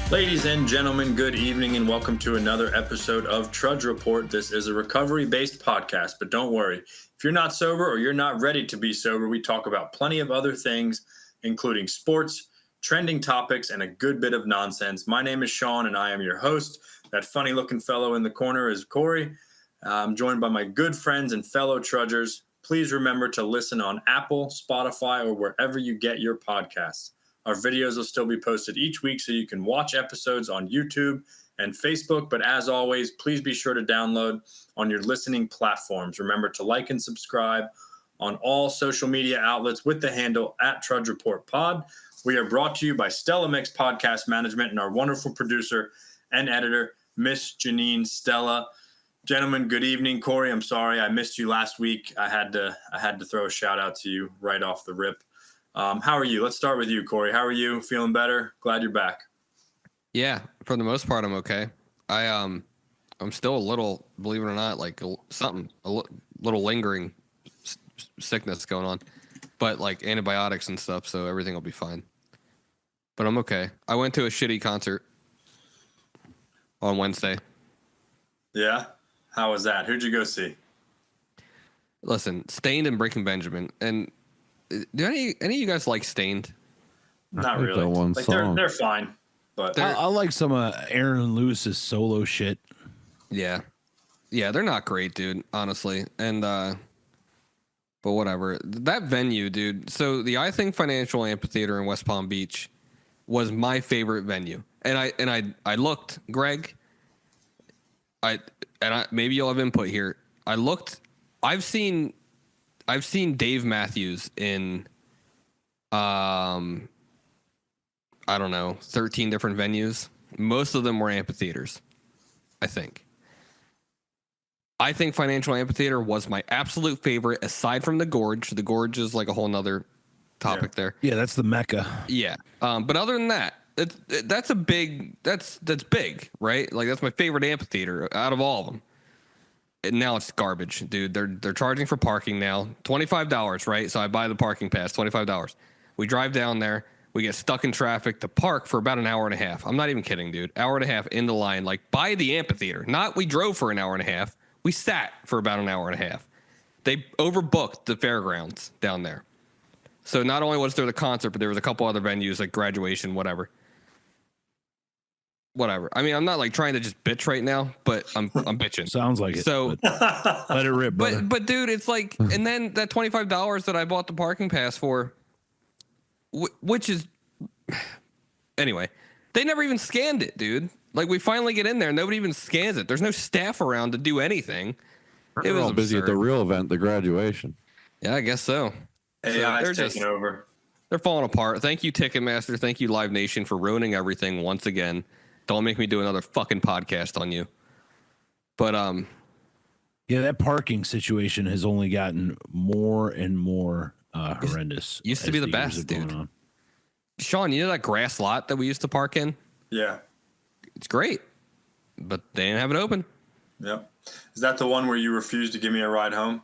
Ladies and gentlemen, good evening and welcome to another episode of Trudge Report. This is a recovery-based podcast, but don't worry. If you're not sober or you're not ready to be sober, we talk about plenty of other things, including sports, trending topics, and a good bit of nonsense. My name is Shawn, and I am your host. That funny-looking fellow in the corner is Corey. I'm joined by my good friends and fellow trudgers. Please remember to listen on Apple, Spotify, or wherever you get your podcasts. Our videos will still be posted each week so you can watch episodes on YouTube and Facebook. But as always, please be sure to download on your listening platforms. Remember to like and subscribe on all social media outlets with the handle @TrudgeReportPod. We are brought to you by Stella Mix Podcast Management and our wonderful producer and editor, Miss Janine Stella. Gentlemen, good evening. Corey, I'm sorry I missed you last week. I had to throw a shout out to you right off the rip. How are you? Let's start with you, Corey. How are you? Feeling better? Glad you're back. Yeah, for the most part, I'm okay. I'm still a little, believe it or not, like little lingering sickness going on, but like antibiotics and stuff, so everything will be fine. But I'm okay. I went to a shitty concert on Wednesday. Yeah? How was that? Who'd you go see? Listen, Stained and Breaking Benjamin. And do any of you guys like Stained? Not really. Like they're fine, but I like some Aaron Lewis's solo shit. Yeah, they're not great, dude. Honestly, and but whatever. That venue, dude. So the I Think Financial Amphitheater in West Palm Beach was my favorite venue, and I looked, Greg. Maybe you'll have input here. I looked. I've seen Dave Matthews in, I don't know, 13 different venues. Most of them were amphitheaters, I think. I think Financial Amphitheater was my absolute favorite, aside from the Gorge. The Gorge is like a whole nother topic there. Yeah, that's the Mecca. Yeah, but other than that, that's big, right? Like that's my favorite amphitheater out of all of them. And now it's garbage, dude. They're charging for parking now, $25, right? So I buy the parking pass, $25. We drive down there, we get stuck in traffic to park for about an hour and a half. I'm not even kidding, dude. Hour and a half in the line, like by the amphitheater. Not we drove for an hour and a half. We sat for about an hour and a half. They overbooked the fairgrounds down there. So not only was there the concert, but there was a couple other venues like graduation, whatever. I mean, I'm not like trying to just bitch right now, but I'm bitching. Sounds like it. So let it rip, brother. But dude, it's like, and then that $25 that I bought the parking pass for, which is, anyway, they never even scanned it, dude. Like we finally get in there, nobody even scans it. There's no staff around to do anything. It was all busy at the real event, the graduation. Yeah, I guess so. AI is taking over. They're falling apart. Thank you, Ticketmaster. Thank you, Live Nation, for ruining everything once again. Don't make me do another fucking podcast on you. But yeah, that parking situation has only gotten more and more horrendous. Used to be the best, dude. Shawn, you know that grass lot that we used to park in? Yeah. It's great, but they didn't have it open. Yep. Is that the one where you refused to give me a ride home?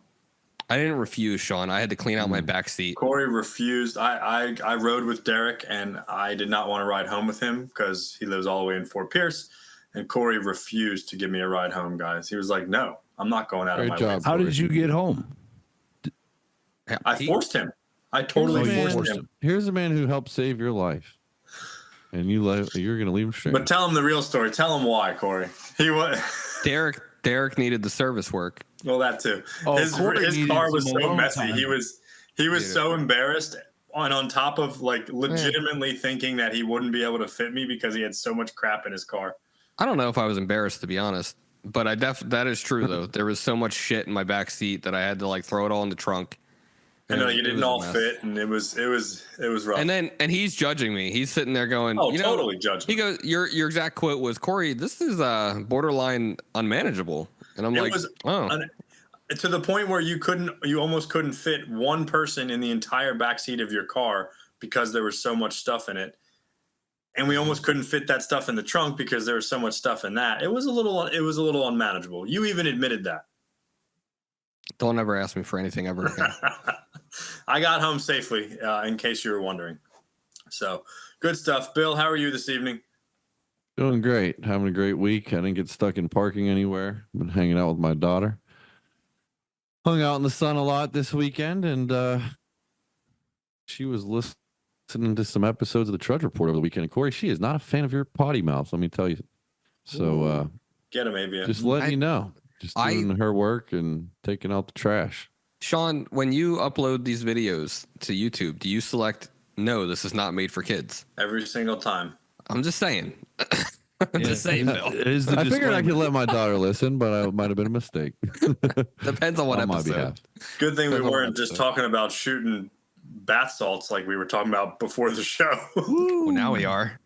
I didn't refuse, Shawn. I had to clean out my back seat. Corey refused. I rode with Derek, and I did not want to ride home with him because he lives all the way in Fort Pierce. And Corey refused to give me a ride home, guys. He was like, no, I'm not going out of my way. How did you get home? I forced him. I totally forced him. Here's a man who helped save your life. And you're going to leave him straight. But tell him the real story. Tell him why, Corey. He was Derek needed the service work. Well, that too. Oh, his car was so messy. Time. He was so embarrassed, and on top of like legitimately thinking that he wouldn't be able to fit me because he had so much crap in his car. I don't know if I was embarrassed, to be honest, but that is true though. There was so much shit in my back seat that I had to like throw it all in the trunk. I know you didn't all fit, and it was rough. And he's judging me. He's sitting there going, totally judging. He goes, your exact quote was, Corey, this is borderline unmanageable. And I'm to the point where you almost couldn't fit one person in the entire backseat of your car because there was so much stuff in it. And we almost couldn't fit that stuff in the trunk because there was so much stuff in that. It was a little unmanageable. You even admitted that. Don't ever ask me for anything ever again. I got home safely, in case you were wondering. So good stuff. Bill, how are you this evening? Doing great. Having a great week. I didn't get stuck in parking anywhere. Been hanging out with my daughter. Hung out in the sun a lot this weekend, and she was listening to some episodes of the Trudge Report over the weekend. And Corey, she is not a fan of your potty mouth, let me tell you. So get him, maybe. just letting you know. Just doing her work and taking out the trash. Shawn, when you upload these videos to YouTube, do you select no, this is not made for kids? Every single time. I'm just saying. Just saying, Bill. I figured I could let my daughter listen, but it might have been a mistake. Depends on what On my episode. behalf. Good thing we Depends on what weren't just episode. talking about shooting bath salts like we were talking about before the show. Well, now we are.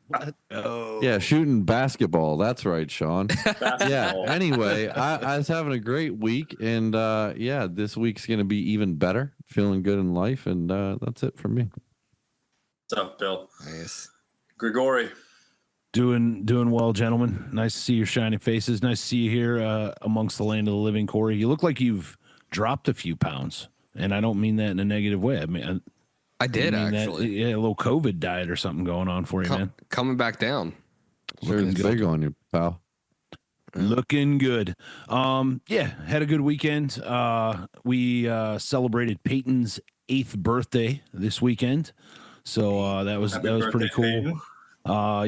Oh, Yeah, shooting basketball. That's right, Shawn. Yeah. Basketball. Anyway, I was having a great week, and yeah, this week's gonna be even better. Feeling good in life, and that's it for me. What's up, Bill? Nice. Grigori. doing well, gentlemen. Nice to see your shining faces. Nice to see you here amongst the land of the living, Corey. You look like you've dropped a few pounds, and I don't mean that in a negative way. I mean, I did mean actually. a little COVID diet or something going on for you, man. Coming back down. There's big on you, pal. Looking good. Yeah, had a good weekend. We celebrated Peyton's 8th birthday this weekend. So that was Happy pretty birthday, cool. Peyton.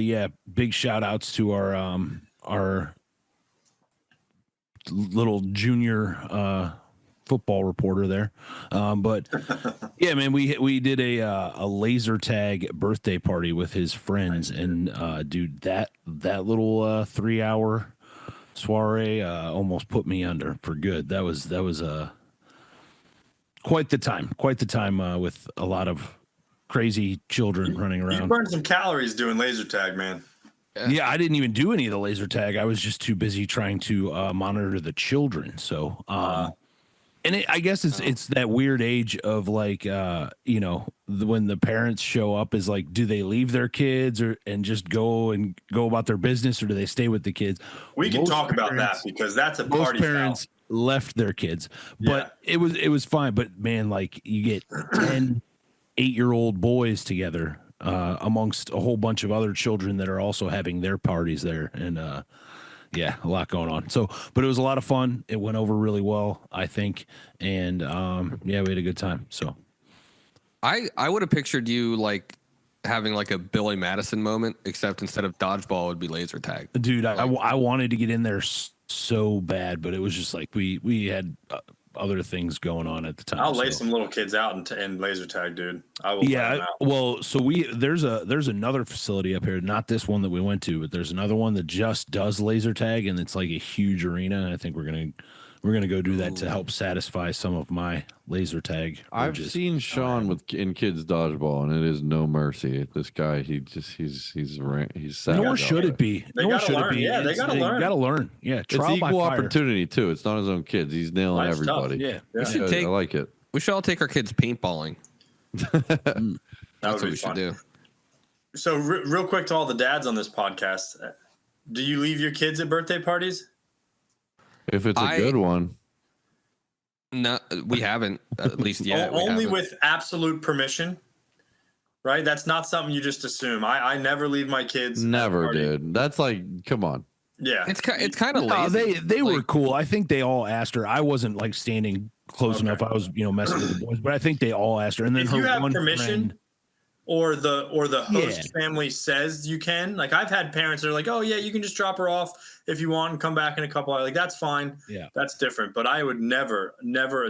Yeah, big shout outs to our little junior football reporter there. But yeah, man, we did a laser tag birthday party with his friends, and dude, that little 3-hour soiree almost put me under for good. That was quite the time with a lot of crazy children running You around. burned some calories doing laser tag, man. Yeah, I didn't even do any of the laser tag. I was just too busy trying to monitor the children. So, and I guess it's that weird age of like, when the parents show up is like, do they leave their kids and just go about their business, or do they stay with the kids? We can Most talk about that parents- because that's a Most party foul. parents left their kids, but it was fine. But man, like you get 10 8-year-old boys together amongst a whole bunch of other children that are also having their parties there, and yeah, a lot going on. So, but it was a lot of fun. It went over really well, I think, and yeah, we had a good time. So I would have pictured you like having like a Billy Madison moment, except instead of dodgeball, it would be laser tag. dude, I wanted to get in there so bad, but it was just like we had other things going on at the time. I'll lay so. some little kids out and laser tag, dude. I will. lay them Yeah, out. well, so there's another facility up here, not this one that we went to, but there's another one that just does laser tag, and it's like a huge arena. And I think we're gonna go do that to help satisfy some of my laser tag. I've urges. seen Shawn in kids dodgeball, and it is no mercy. This guy, he's sad. Nor should it be. They Nor gotta should learn. it be. Yeah, they gotta learn. You gotta learn. Yeah, It's trial by equal fire. opportunity too. It's not his own kids. He's nailing Life's tough. everybody. Yeah, We should I take. like it. We should all take our kids paintballing. That That's would what be we should fun. do. So real quick to all the dads on this podcast, do you leave your kids at birthday parties? If it's a good one, No, we haven't. At least yet. we Only haven't. with absolute permission, right? That's not something you just assume. I never leave my kids. at a never party. did. That's like, come on. Yeah, It's kind of No, lazy. they were Like, cool. I think they all asked her. I wasn't like standing close Okay. enough. I was messing with the boys, but I think they all asked her. And then if her you have one permission, friend, or the host family says you can. Like I've had parents that are like, "Oh yeah, you can just drop her off if you want and come back in a couple hours." Like that's fine. Yeah. That's different. But I would never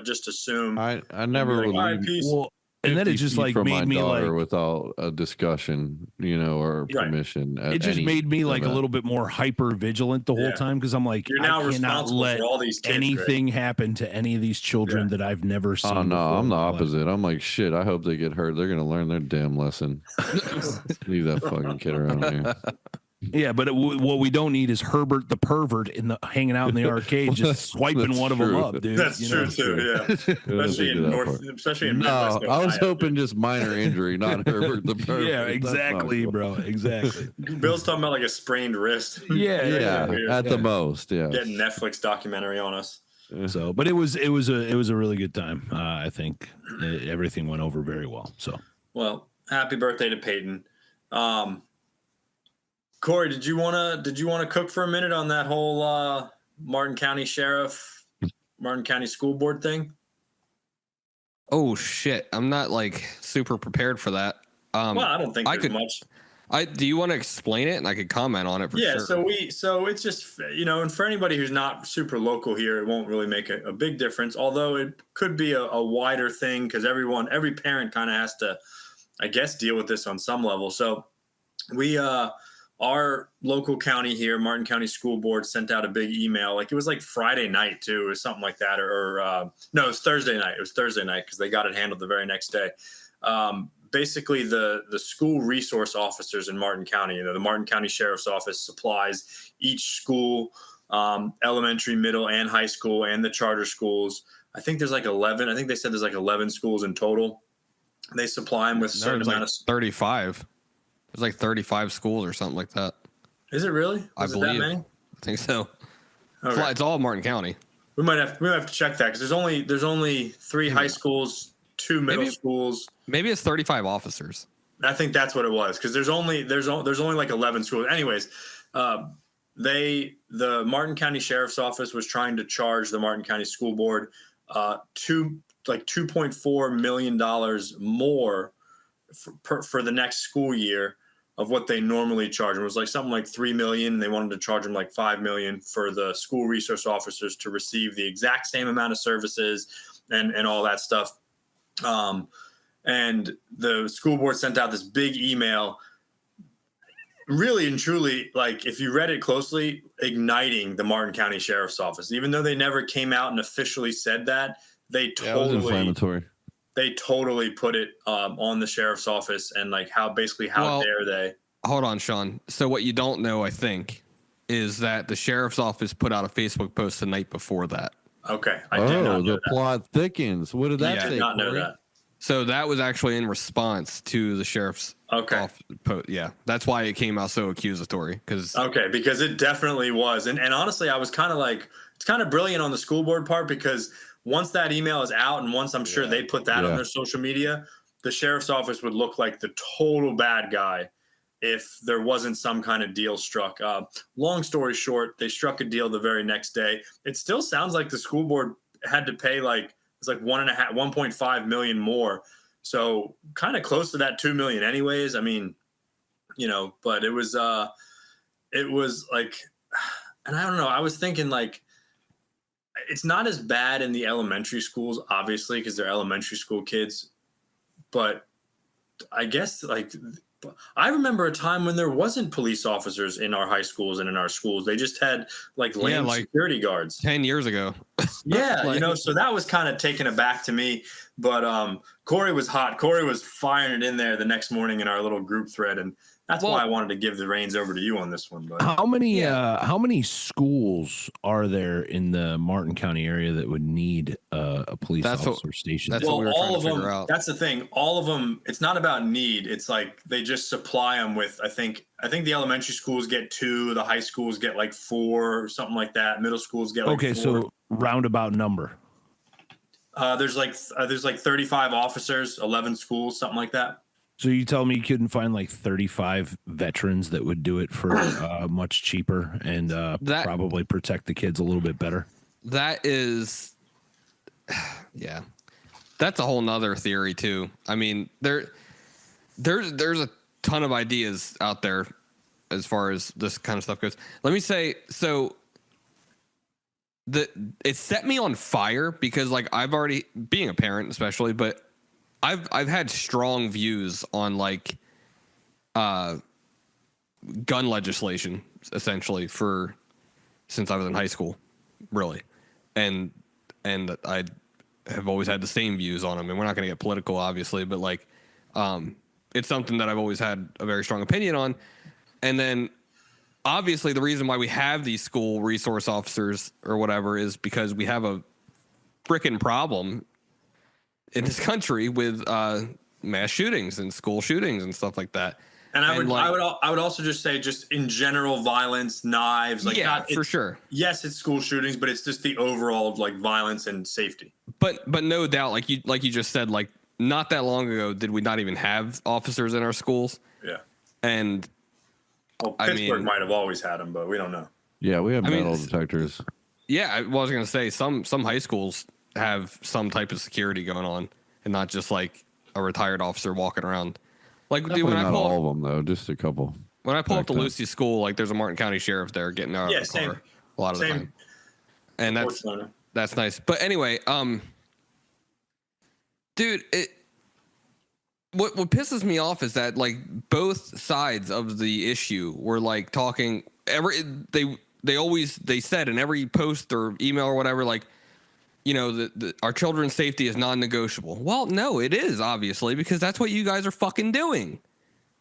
just assume. I never Like, would all right, leave peace. well, and then it 50 just feet like from made my me daughter like without a discussion, or Right. permission. at it just any made me like a event. little bit more hyper vigilant the whole Yeah. time because I'm like, You're now I cannot responsible let for all these kids. Greg. anything happen to any of these children Yeah. that I've never seen. Oh no, before I'm in the my life. opposite. I'm like, shit. I hope they get hurt. They're gonna learn their damn lesson. Leave that fucking kid around here. Yeah, but what we don't need is Herbert the pervert hanging out in the arcade, just swiping That's one of them true. up, dude. That's you true know? too. Yeah, I didn't especially think in of that part. especially in No, Midwest I was Ohio, hoping just minor injury, not Herbert the perfect. Yeah, That's not exactly, cool. bro. Exactly. dude. Bill's talking about like a sprained wrist. Yeah, Yeah, Weird. at the most, yeah. Getting Netflix documentary on us. So, but it was a really good time. I think everything went over very well. So, Well, happy birthday to Peyton. Corey, did you wanna cook for a minute on that whole Martin County Sheriff, Martin County School Board thing? Oh shit, I'm not like super prepared for that. Well, I don't think there's much. Do you want to explain it, and I could comment on it for sure? So it's just, and for anybody who's not super local here, it won't really make a big difference. Although it could be a wider thing because every parent kind of has to, I guess, deal with this on some level. So our local county here, Martin County School Board, sent out a big email. Like it was like Friday night too, or something like that, or no, it was Thursday night. It was Thursday night because they got it handled the very next day. Basically the school resource officers in Martin County, the Martin County Sheriff's Office supplies each school, elementary, middle, and high school, and the charter schools. I think there's like 11. I think they said there's like 11 schools in total. They supply them with a certain amount of 35. There's like 35 schools or something like that. Is it really? I believe. That many? I think so. Okay. It's all Martin County. We might have to check that because there's only 3 high schools, 2 middle schools. Maybe it's 35 officers. I think that's what it was because there's only like 11 schools. Anyways, the Martin County Sheriff's Office was trying to charge the Martin County School Board $2.4 million more for the next school year of what they normally charge. It was like something like $3 million. They wanted to charge them like $5 million for the school resource officers to receive the exact same amount of services and all that stuff. And the school board sent out this big email, really and truly, like if you read it closely, igniting the Martin County Sheriff's Office. Even though they never came out and officially said that, they totally put it on the sheriff's office and like how dare they? Hold on, Shawn. So what you don't know, I think, is that the sheriff's office put out a Facebook post the night before that. Okay, I did not know the plot thickens. What did that say? I did not know that. So that was actually in response to the sheriff's post. Yeah, that's why it came out so accusatory. Because it definitely was. And honestly, I was kind of like, it's kind of brilliant on the school board part because once that email is out and once I'm sure they put that on their social media, the sheriff's office would look like the total bad guy if there wasn't some kind of deal struck. Long story short, they struck a deal the very next day. It still sounds like the school board had to pay it's like 1.5 million more. So kind of close to that 2 million anyways. I mean, but it was like, and I don't know, I was thinking like, it's not as bad in the elementary schools, obviously, because they're elementary school kids. But I guess like I remember a time when there wasn't police officers in our high schools and in our schools. They just had like lame security guards. 10 years ago. Yeah, so that was kind of taken aback to me. But Corey was hot. Corey was firing it in there the next morning in our little group thread. And that's why I wanted to give the reins over to you on this one. But how many schools are there in the Martin County area that would need a police officer station? That's what we were trying to figure out. That's the thing. All of them. It's not about need. It's like they just supply them with. I think the elementary schools get 2, the high schools get like 4, or something like that. Middle schools get like 4. So roundabout number. There's like 35 officers, 11 schools, something like that. So you tell me you couldn't find like 35 veterans that would do it for much cheaper and probably protect the kids a little bit better? That is, yeah, that's a whole nother theory too. I mean, there's a ton of ideas out there as far as this kind of stuff goes. Let me say, so it set me on fire because like I've already, being a parent especially, but I've had strong views on like gun legislation essentially since I was in high school, really, and I have always had the same views on them. And we're not going to get political, obviously, but like it's something that I've always had a very strong opinion on. And then obviously the reason why we have these school resource officers or whatever is because we have a freaking problem in this country with mass shootings and school shootings and stuff like that. And I would also just say, just in general, violence, knives, like for sure. Yes, it's school shootings, but it's just the overall like violence and safety. But no doubt, like you just said, like not that long ago, did we not even have officers in our schools? Yeah. And Well, I Pittsburgh mean, might have always had them, but we don't know. Yeah, we have I mean, metal detectors. yeah, I was going to say some high schools have some type of security going on, and not just like a retired officer walking around. Like, dude, Definitely when I not pull all up, of them though, just a couple. when I pull up Back to then. Lucy School, like there's a Martin County sheriff there getting out Yeah, of the same. car a lot of the Same. time, and Unfortunately. that's nice. But anyway, dude, what pisses me off is that like both sides of the issue were like talking they said in every post or email or whatever, like, you know, our children's safety is non-negotiable. Well, no, it is, obviously, because that's what you guys are fucking doing.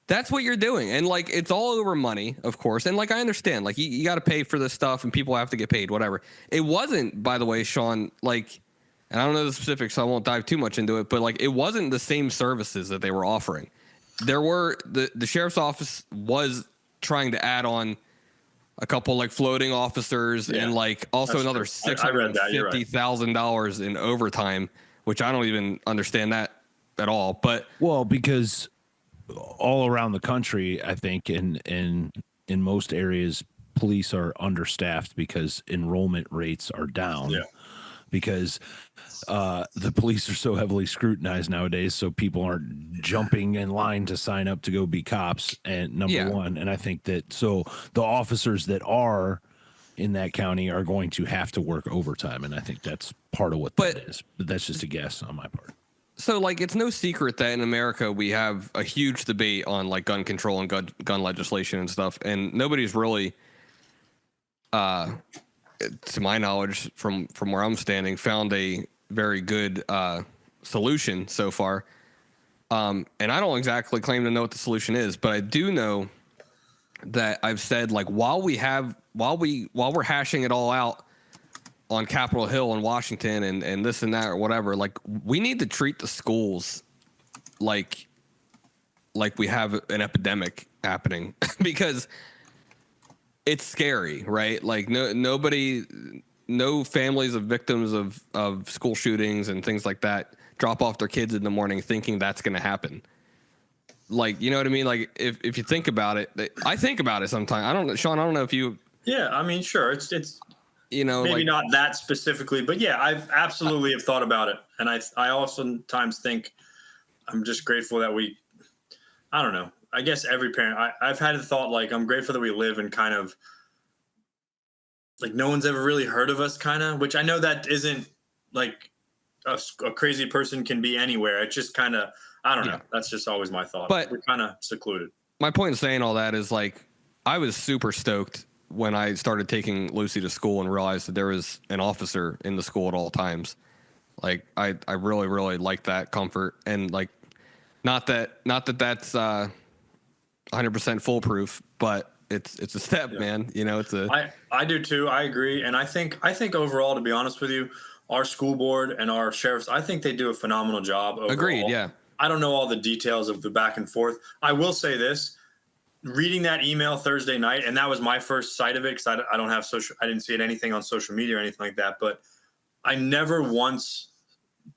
That's what you're doing. And like, it's all over money, of course. And like, I understand, like you got to pay for this stuff and people have to get paid, whatever. It wasn't, by the way, Shawn, like, and I don't know the specifics, so I won't dive too much into it, but like, it wasn't the same services that they were offering. There were the sheriff's office was trying to add on a couple like floating officers and like also another $650,000 in overtime, which I don't even understand that at all. But well, because all around the country, I think in most areas, police are understaffed because enrollment rates are down. Yeah. Because the police are so heavily scrutinized nowadays, so people aren't jumping in line to sign up to go be cops. And number one, and I think that so the officers that are in that county are going to have to work overtime, and I think that's part of what that is. But that's just a guess on my part. So, like, it's no secret that in America we have a huge debate on like gun control and gun legislation and stuff, and nobody's really, to my knowledge, from where I'm standing, found a very good solution so far. And I don't exactly claim to know what the solution is, but I do know that I've said, like, while we're hashing it all out on Capitol Hill in Washington and this and that or whatever, like, we need to treat the schools like we have an epidemic happening because it's scary, right? Like no families of victims of school shootings and things like that drop off their kids in the morning thinking that's going to happen. Like, you know what I mean? Like if you think about it, I think about it sometimes. Shawn, I don't know if you. Yeah, I mean, sure. It's you know, maybe like, not that specifically, but yeah, I've absolutely have thought about it. And I oftentimes think I'm just grateful that I don't know. I guess every parent, I've had a thought, like, I'm grateful that we live in kind of like no one's ever really heard of us, kind of, which I know that isn't like a crazy person can be anywhere. It's just kind of, I don't know. That's just always my thought. But we're kind of secluded. My point in saying all that is, like, I was super stoked when I started taking Lucy to school and realized that there was an officer in the school at all times. Like, I really, really like that comfort. And like, not that that's 100% foolproof, but it's a step, man. You know, I do too. I agree. And I think overall, to be honest with you, our school board and our sheriffs, I think they do a phenomenal job overall. Agreed. Yeah. I don't know all the details of the back and forth. I will say this, reading that email Thursday night, and that was my first sight of it, because I don't have I didn't see anything on social media or anything like that, but I never once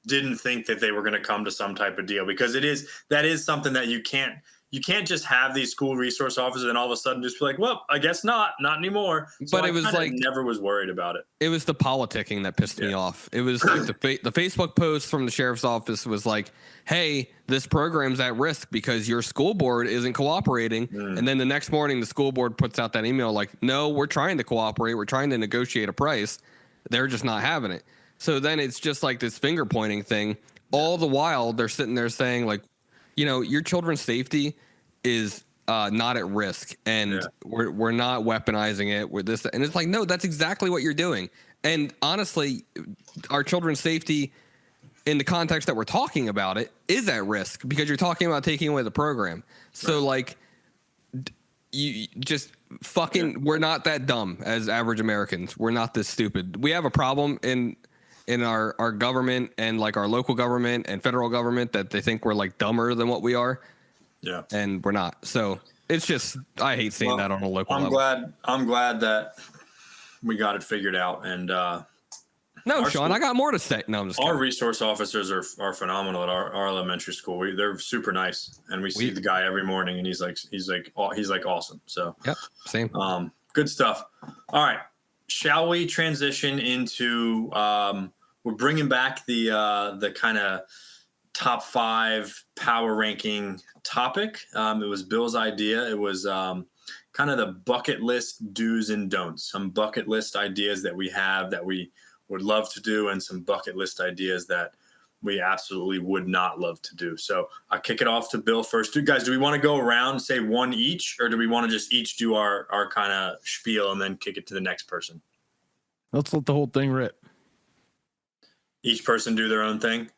didn't think that they were going to come to some type of deal, because that is something that you can't just have these school resource officers and all of a sudden just be like, well, I guess not anymore. So but it was like, never was worried about it. It was the politicking that pissed me off. It was like the Facebook post from the sheriff's office was like, hey, this program's at risk because your school board isn't cooperating. And then the next morning, the school board puts out that email like, no, we're trying to cooperate. We're trying to negotiate a price. They're just not having it. So then it's just like this finger pointing thing. All the while they're sitting there saying, like, you know, your children's safety is not at risk, and we're not weaponizing it. We're this, and it's like, no, that's exactly what you're doing. And honestly, our children's safety, in the context that we're talking about it, is at risk because you're talking about taking away the program. So like, you just fucking, we're not that dumb as average Americans. We're not this stupid. We have a problem in our government and like our local government and federal government that they think we're like dumber than what we are. Yeah. And we're not. So it's just, I hate seeing that on a local level. I'm glad that we got it figured out. And No, Our Shawn, school- I got more to say. No, I'm just Our kidding. resource officers are phenomenal at our elementary school. They're super nice, and we see the guy every morning, and he's like awesome. So, Yep, same. good stuff. All right, shall we transition into? We're bringing back the kind of top 5 power ranking topic. It was Bill's idea. It was kind of the bucket list do's and don'ts. Some bucket list ideas that we have that we would love to do, and some bucket list ideas that we absolutely would not love to do. So I'll kick it off to Bill first. Do we want to go around, say one each, or do we want to just each do our kind of spiel and then kick it to the next person? Let's let the whole thing rip. Each person do their own thing?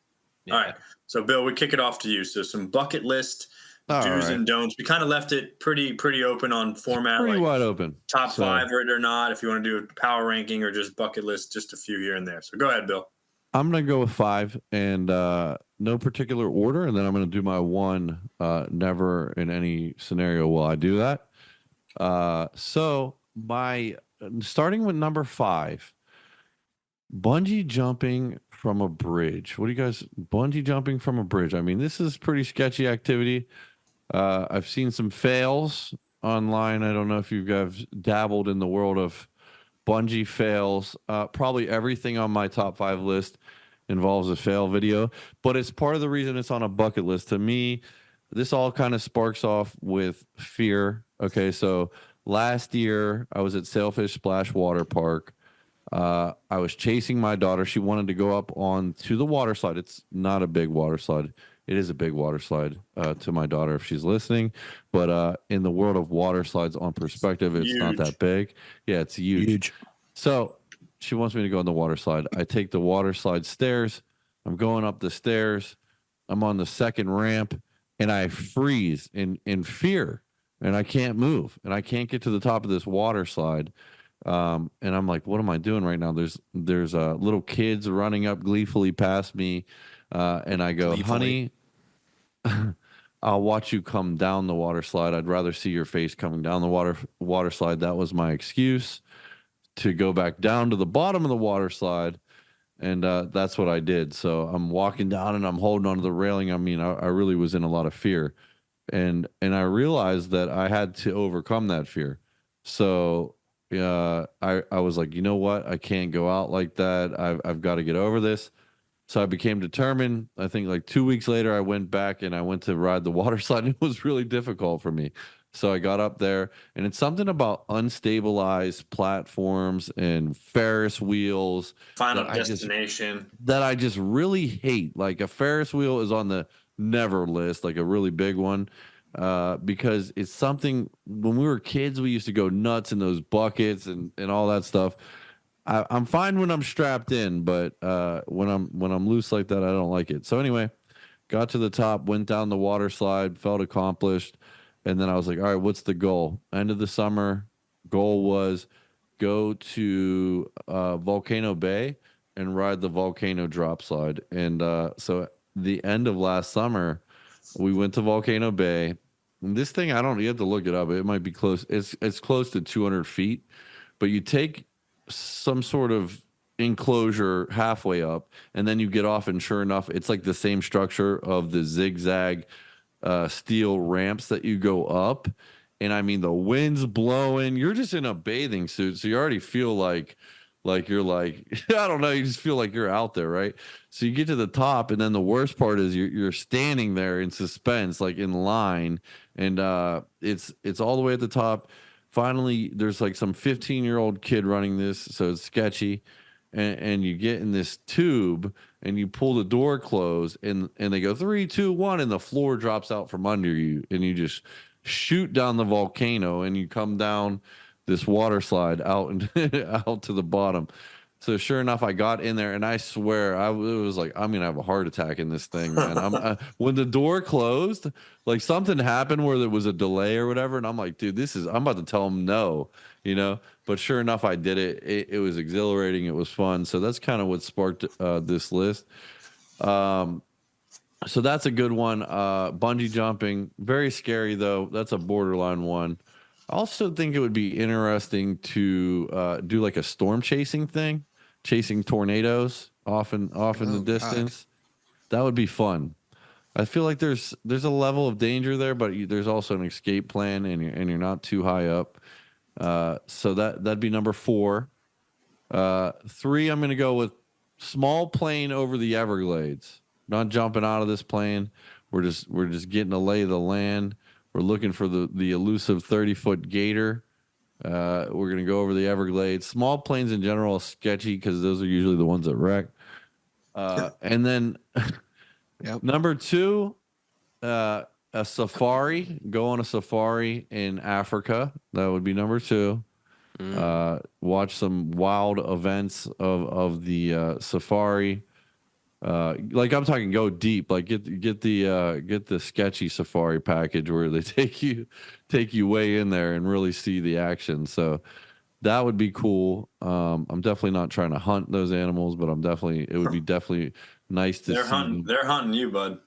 Yeah. All right. So Bill, we kick it off to you. So some bucket list do's and don'ts. We kind of left it pretty open on format. Pretty wide open. Top 5 or not, if you want to do a power ranking or just bucket list, just a few here and there. So go ahead, Bill. I'm going to go with 5 and no particular order. And then I'm going to do my 1. Never in any scenario will I do that. So starting with number 5, bungee jumping from a bridge. What do you guys, bungee jumping from a bridge? I mean, this is pretty sketchy activity. I've seen some fails online. I don't know if you guys dabbled in the world of bungee fails. Probably everything on my top 5 list involves a fail video, but it's part of the reason it's on a bucket list. To me, this all kind of sparks off with fear. Okay, so last year I was at Sailfish Splash Water Park. I was chasing my daughter. She wanted to go up onto the water slide. It's not a big water slide. It is a big water slide to my daughter if she's listening. But in the world of water slides, on perspective, it's not that big. Yeah, it's huge. So she wants me to go on the water slide. I take the water slide stairs. I'm going up the stairs. I'm on the second ramp, and I freeze in fear, and I can't move, and I can't get to the top of this water slide. And I'm like, what am I doing right now? There's little kids running up gleefully past me. And I go, honey, I'll watch you come down the water slide. I'd rather see your face coming down the water slide. That was my excuse to go back down to the bottom of the water slide. And that's what I did. So I'm walking down and I'm holding onto the railing. I mean, I really was in a lot of fear. And I realized that I had to overcome that fear. So I was like, you know what? I can't go out like that. I've got to get over this. So I became determined. I think like 2 weeks later, I went back and I went to ride the water slide. And it was really difficult for me. So I got up there, and it's something about unstabilized platforms and Ferris wheels. Final Destination. That I just really hate. Like a Ferris wheel is on the never list, like a really big one. Because it's something, when we were kids, we used to go nuts in those buckets and all that stuff. I'm fine when I'm strapped in, but when I'm loose like that, I don't like it. So anyway, got to the top, went down the water slide, felt accomplished, and then I was like, all right, what's the goal? End of the summer, goal was go to Volcano Bay and ride the volcano drop slide. And so the end of last summer, we went to Volcano Bay. And this thing, you have to look it up. It might be close. It's close to 200 feet, but you take some sort of enclosure halfway up, and then you get off, and sure enough, it's like the same structure of the zigzag steel ramps that you go up. And I mean, the wind's blowing. You're just in a bathing suit, so you already feel like you're like, I don't know, you just feel like you're out there, right? So you get to the top, and then the worst part is you're standing there in suspense, like in line, and it's all the way at the top. Finally, there's like some 15-year-old kid running this, so it's sketchy. And you get in this tube, and you pull the door closed, and they go 3, 2, 1, and the floor drops out from under you, and you just shoot down the volcano, and you come down this water slide out and out to the bottom. So sure enough, I got in there, and I swear it was like, I'm gonna have a heart attack in this thing, man. When the door closed, like something happened where there was a delay or whatever, and I'm like, dude, I'm about to tell him no, you know. But sure enough, I did it. It was exhilarating. It was fun. So that's kind of what sparked this list. So that's a good one. Bungee jumping, very scary though. That's a borderline one. I also think it would be interesting to do like a storm chasing thing. chasing tornadoes off in the distance. That would be fun. I feel like there's a level of danger there, but there's also an escape plan, and you're not too high up. So that'd be number 4. 3, I'm gonna go with small plane over the Everglades. Not jumping out of this plane. We're just getting a lay of the land. We're looking for the elusive 30-foot gator. We're gonna go over the Everglades. Small planes in general are sketchy because those are usually the ones that wreck. And then number 2, a safari. Go on a safari in Africa. That would be number 2. Watch some wild events of the safari. Like I'm talking, go deep. Like get the sketchy safari package where they take you way in there and really see the action. So that would be cool. I'm definitely not trying to hunt those animals, but it would be definitely nice to see. They're hunting you, bud.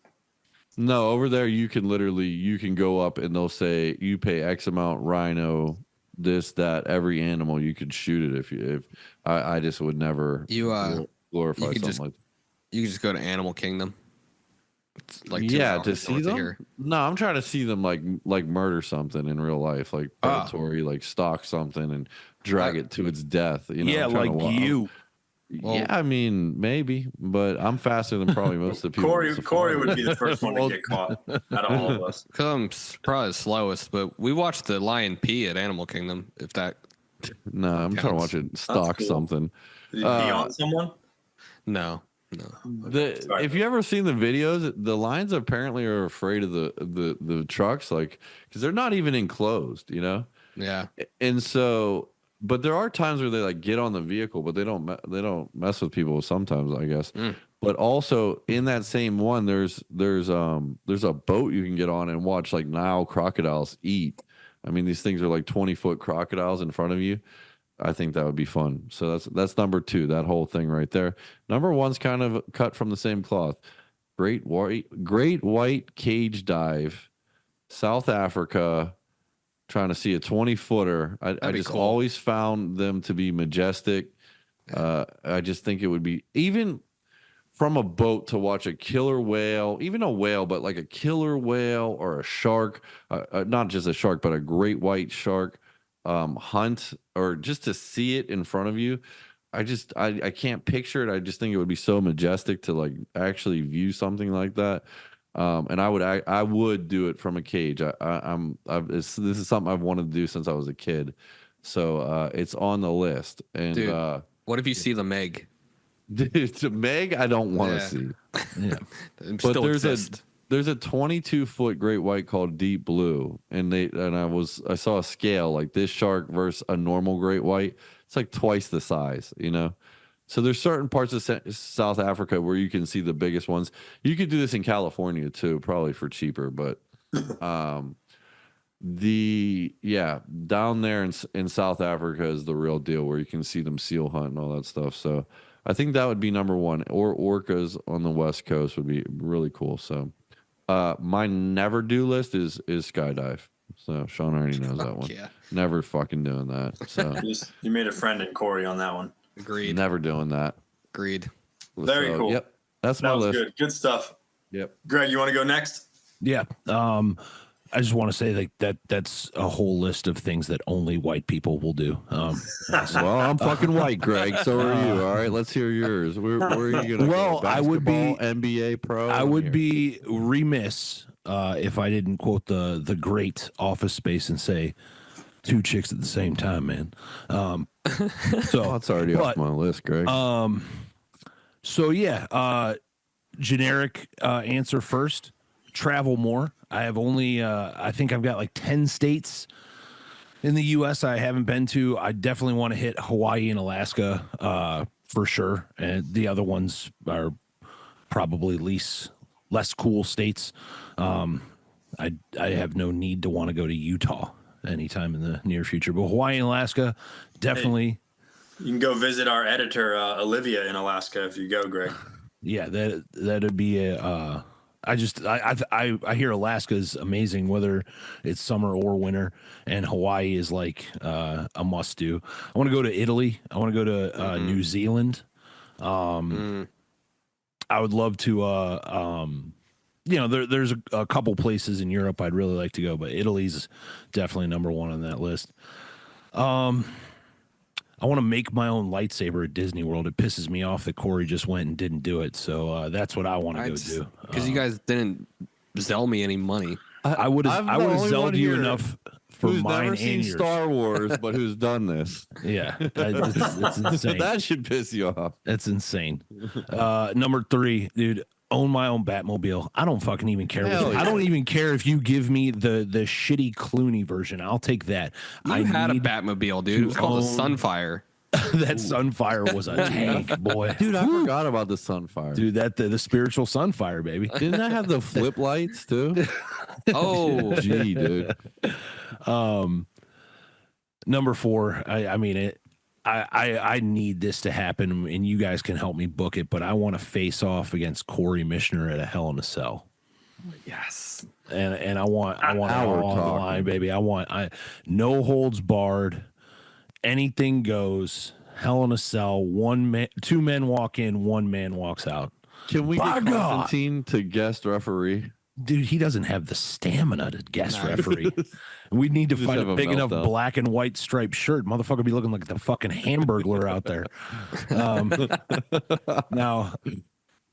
No, over there you can go up and they'll say you pay X amount, rhino, this, that, every animal, you could shoot it. If I just would never glorify something like that. You can just go to Animal Kingdom. It's like to see them. Here. No, I'm trying to see them like murder something in real life, like predatory, like stalk something and drag it to its death. You know, yeah, like you. Well, yeah, I mean, maybe, but I'm faster than probably most of the people. Corey would be the first one to get caught out of all of us. Because I'm probably the slowest, but we watched the lion pee at Animal Kingdom. If that. No, I'm trying to watch it stalk something. Did he pee on someone? No. If you ever seen the videos, the lions apparently are afraid of the trucks, like because they're not even enclosed, you know. Yeah. And so. But there are times where they like get on the vehicle, but they don't mess with people sometimes, I guess. But also in that same one, there's a boat you can get on and watch like Nile crocodiles eat. I mean, these things are like 20-foot crocodiles in front of you. I think that would be fun. So that's number 2, that whole thing right there. Number 1's kind of cut from the same cloth. Great white cage dive, South Africa. Trying to see a 20-footer. I just always found them to be majestic. I just think it would be, even from a boat, to watch a killer whale, even a whale, but like a killer whale or a shark, not just a shark, but a great white shark hunt, or just to see it in front of you. I can't picture it. I just think it would be so majestic to like actually view something like that. And I would do it from a cage. This is something I've wanted to do since I was a kid, so it's on the list. And dude, what if you see the Meg? Dude, the Meg, I don't want to see. Yeah, but there's a 22-foot great white called Deep Blue, and I saw a scale like this shark versus a normal great white. It's like twice the size, you know. So there's certain parts of South Africa where you can see the biggest ones. You could do this in California too, probably for cheaper. But down there in South Africa is the real deal, where you can see them seal hunt and all that stuff. So I think that would be number 1. Or orcas on the West Coast would be really cool. So my never do list is skydive. So Shawn already knows that one. Yeah. Never fucking doing that. So you made a friend in Corey on that one. Agreed. Never doing that. Agreed. Very cool. Yep. That's my list. Good stuff. Yep. Greg, you want to go next? Yeah. I just want to say that's a whole list of things that only white people will do. Well, I'm fucking white, Greg. So are you. All right, let's hear yours. Where are you going to go? I would be NBA pro. I would be remiss if I didn't quote the great Office Space and say 2 chicks at the same time, man. So it's already off my list, Greg. So yeah, generic answer first. Travel more. I have only I think I've got like 10 states in the US I haven't been to. I definitely want to hit Hawaii and Alaska for sure. And the other ones are probably less cool states. I have no need to want to go to Utah anytime in the near future, but Hawaii and Alaska definitely. Hey, you can go visit our editor Olivia in Alaska if you go, Greg. Yeah, that'd be a I hear Alaska is amazing, whether it's summer or winter, and Hawaii is like a must do. I want to go to Italy. I want to go to New Zealand. I would love to. There's a couple places in Europe I'd really like to go, but Italy's definitely number one on that list. I want to make my own lightsaber at Disney World. It pisses me off that Corey just went and didn't do it. So that's what I want to go do. Because you guys didn't sell me any money. I would have zelled you enough for who's mine never and seen yours. Star Wars, but who's done this. Yeah, that's insane. That should piss you off. That's insane. Number 3, dude. Own my own Batmobile. I don't fucking even care. I don't even care if you give me the shitty Clooney version. I'll take that. I had a Batmobile, dude. It was called a Sunfire. That Sunfire was a tank, boy. Dude, I forgot about the Sunfire. Dude, the spiritual Sunfire, baby. Didn't that have the flip lights too? Oh, gee, dude. Number 4. I need this to happen, and you guys can help me book it. But I want to face off against Corey Mishner at a Hell in a Cell. yes. And I want it all on the line, baby. I no holds barred. Anything goes. Hell in a Cell. 2 men walk in, 1 man walks out. Can we get Constantine to guest referee? Dude, he doesn't have the stamina to guest referee. We need to find a big enough black and white striped shirt. Motherfucker be looking like the fucking Hamburglar out there. Now,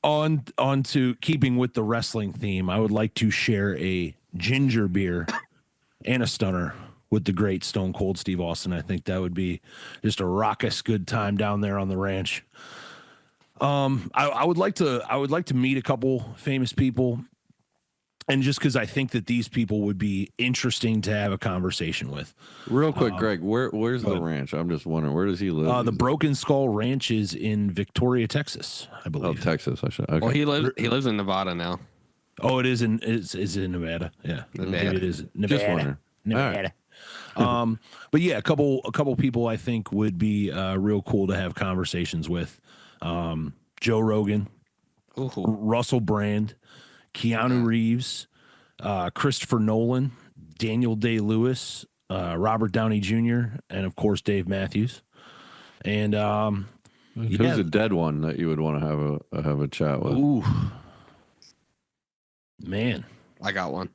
on to keeping with the wrestling theme, I would like to share a ginger beer and a stunner with the great Stone Cold Steve Austin. I think that would be just a raucous good time down there on the ranch. I would like to meet a couple famous people. And just because I think that these people would be interesting to have a conversation with. Real quick, Greg, where's the ranch? I'm just wondering, where does he live? The Broken Skull Ranch is in Victoria, Texas, I believe. Oh, Texas. I should. Okay. Well, he lives in Nevada now. Oh, it is in Nevada. Yeah, Nevada. It is Nevada. Just wondering. Nevada. Right. But yeah, a couple people I think would be real cool to have conversations with. Joe Rogan, Russell Brand, Keanu Reeves, Christopher Nolan, Daniel Day-Lewis, Robert Downey Jr., and of course Dave Matthews. And who's a dead one that you would want to have a chat with? Ooh, man, I got one.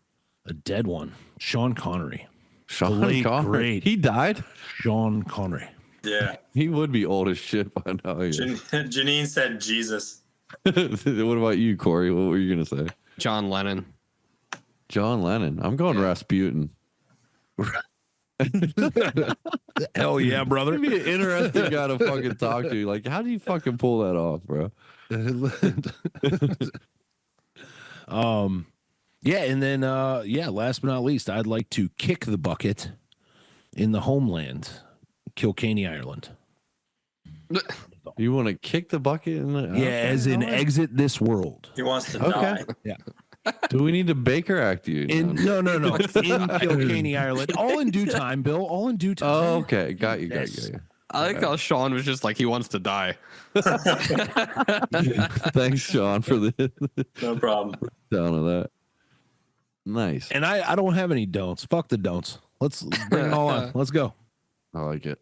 A dead one. Sean Connery. Sean Connery. Great. He died. Sean Connery. Yeah. He would be old as shit by now. Janine said Jesus. What about you, Corey? What were you gonna say? John Lennon. John Lennon. I'm going Rasputin. Hell yeah, brother. He'd be an interesting guy to fucking talk to. Like, how do you fucking pull that off, bro? Yeah, and then last but not least, I'd like to kick the bucket in the homeland, Kilkenny, Ireland. You want to kick the bucket in the as in exit this world. He wants to die. Yeah. Do we need to Baker Act you? No. In Kilkenny, Ireland. All in due time, Bill. All in due time. Oh, okay. Got you. I like how Shawn was just like, he wants to die. Thanks, Shawn, for the No problem. down of that. Nice. And I don't have any don'ts. Fuck the don'ts. Let's bring it all on. Let's go. I like it.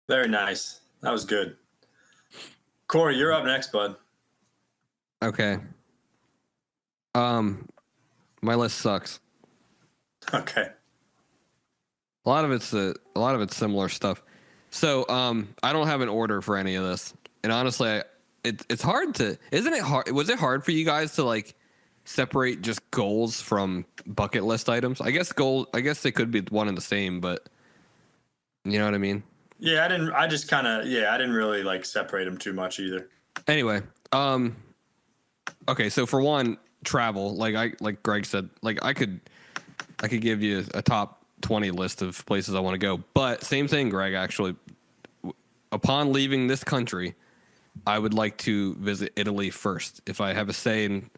Very nice. That was good. Corey, you're up next, bud. Okay. My list sucks. Okay. A lot of it's similar stuff. So, I don't have an order for any of this. And honestly, it's hard to, isn't it hard? Was it hard for you guys to like separate just goals from bucket list items? I guess they could be one and the same, but you know what I mean? Yeah, I didn't really like separate them too much either. Anyway, okay, so for one, travel, like Greg said, like I could give you a top 20 list of places I want to go, but same thing, Greg, actually, upon leaving this country, I would like to visit Italy first. If I have a say in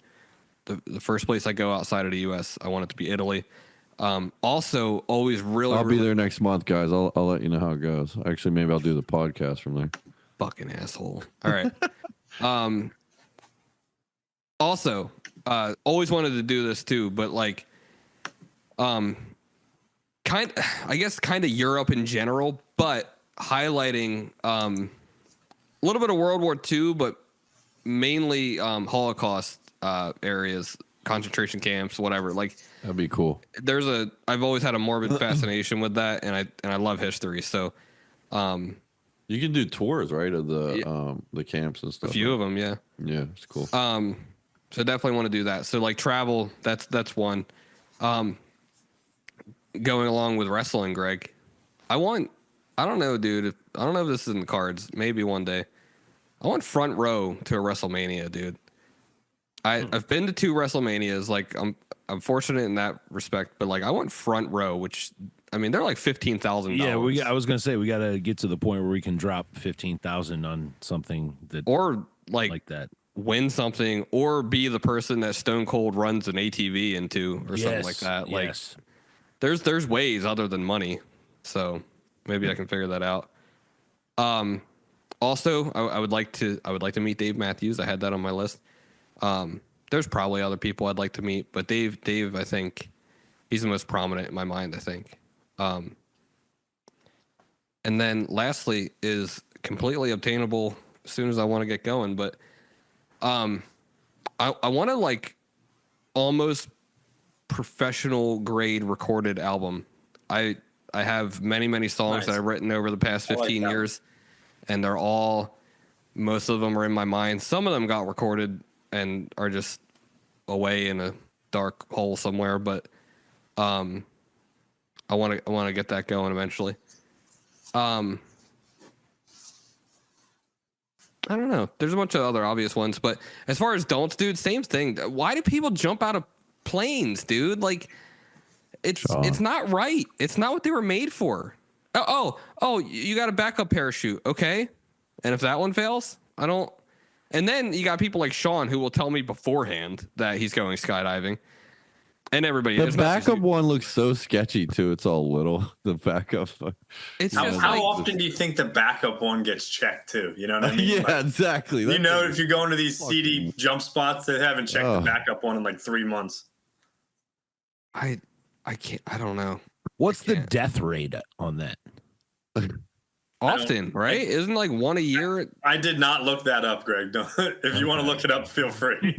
the first place I go outside of the U.S., I want it to be Italy. Also, always I'll be there next month, guys. I'll let you know how it goes. Actually, maybe I'll do the podcast from there. Fucking asshole. All right. Also, always wanted to do this too, but like, kind of Europe in general, but highlighting a little bit of World War II, but mainly Holocaust areas, concentration camps, whatever. Like That'd be cool. I've always had a morbid fascination with that, and I love history. So, you can do tours, right, of the camps and stuff. a few of them, yeah. Yeah, it's cool. So definitely want to do that. So like travel, that's one. Going along with wrestling, Greg, I don't know, dude. I don't know if this is in the cards. Maybe one day. I want front row to a WrestleMania, dude. I've been to 2 WrestleManias. Like I'm fortunate in that respect, but like I want front row, which I mean they're like $15,000. Yeah, I was gonna say we got to get to the point where we can drop 15,000 on something that or like that. Win something, or be the person that Stone Cold runs an ATV into, or something like that. Like there's ways other than money, so maybe I can figure that out. Also, I would like to meet Dave Matthews. I had that on my list. There's probably other people I'd like to meet, but Dave, I think he's the most prominent in my mind. I think. And then lastly is completely obtainable as soon as I want to get going, but I want to like almost professional grade recorded album. I have many songs that I've written over the past 15 years, and most of them are in my mind. Some of them got recorded and are just away in a dark hole somewhere, but I want to get that going eventually. I don't know. There's a bunch of other obvious ones, but as far as don'ts, dude, same thing. Why do people jump out of planes, dude? Like, it's not right. It's not what they were made for. Oh, you got a backup parachute, okay? And if that one fails, I don't. And then you got people like Shawn who will tell me beforehand that he's going skydiving. And everybody. The backup one looks so sketchy too. It's all little. The backup. It's just how often do you think the backup one gets checked too? You know what I mean? Yeah, like, exactly. You know, if you're going to these seedy jump spots, they haven't checked the backup one in like 3 months. I can't. I don't know. What's the death rate on that? Often, right? Isn't like one a year? I did not look that up, Greg. If you want to look it up, feel free.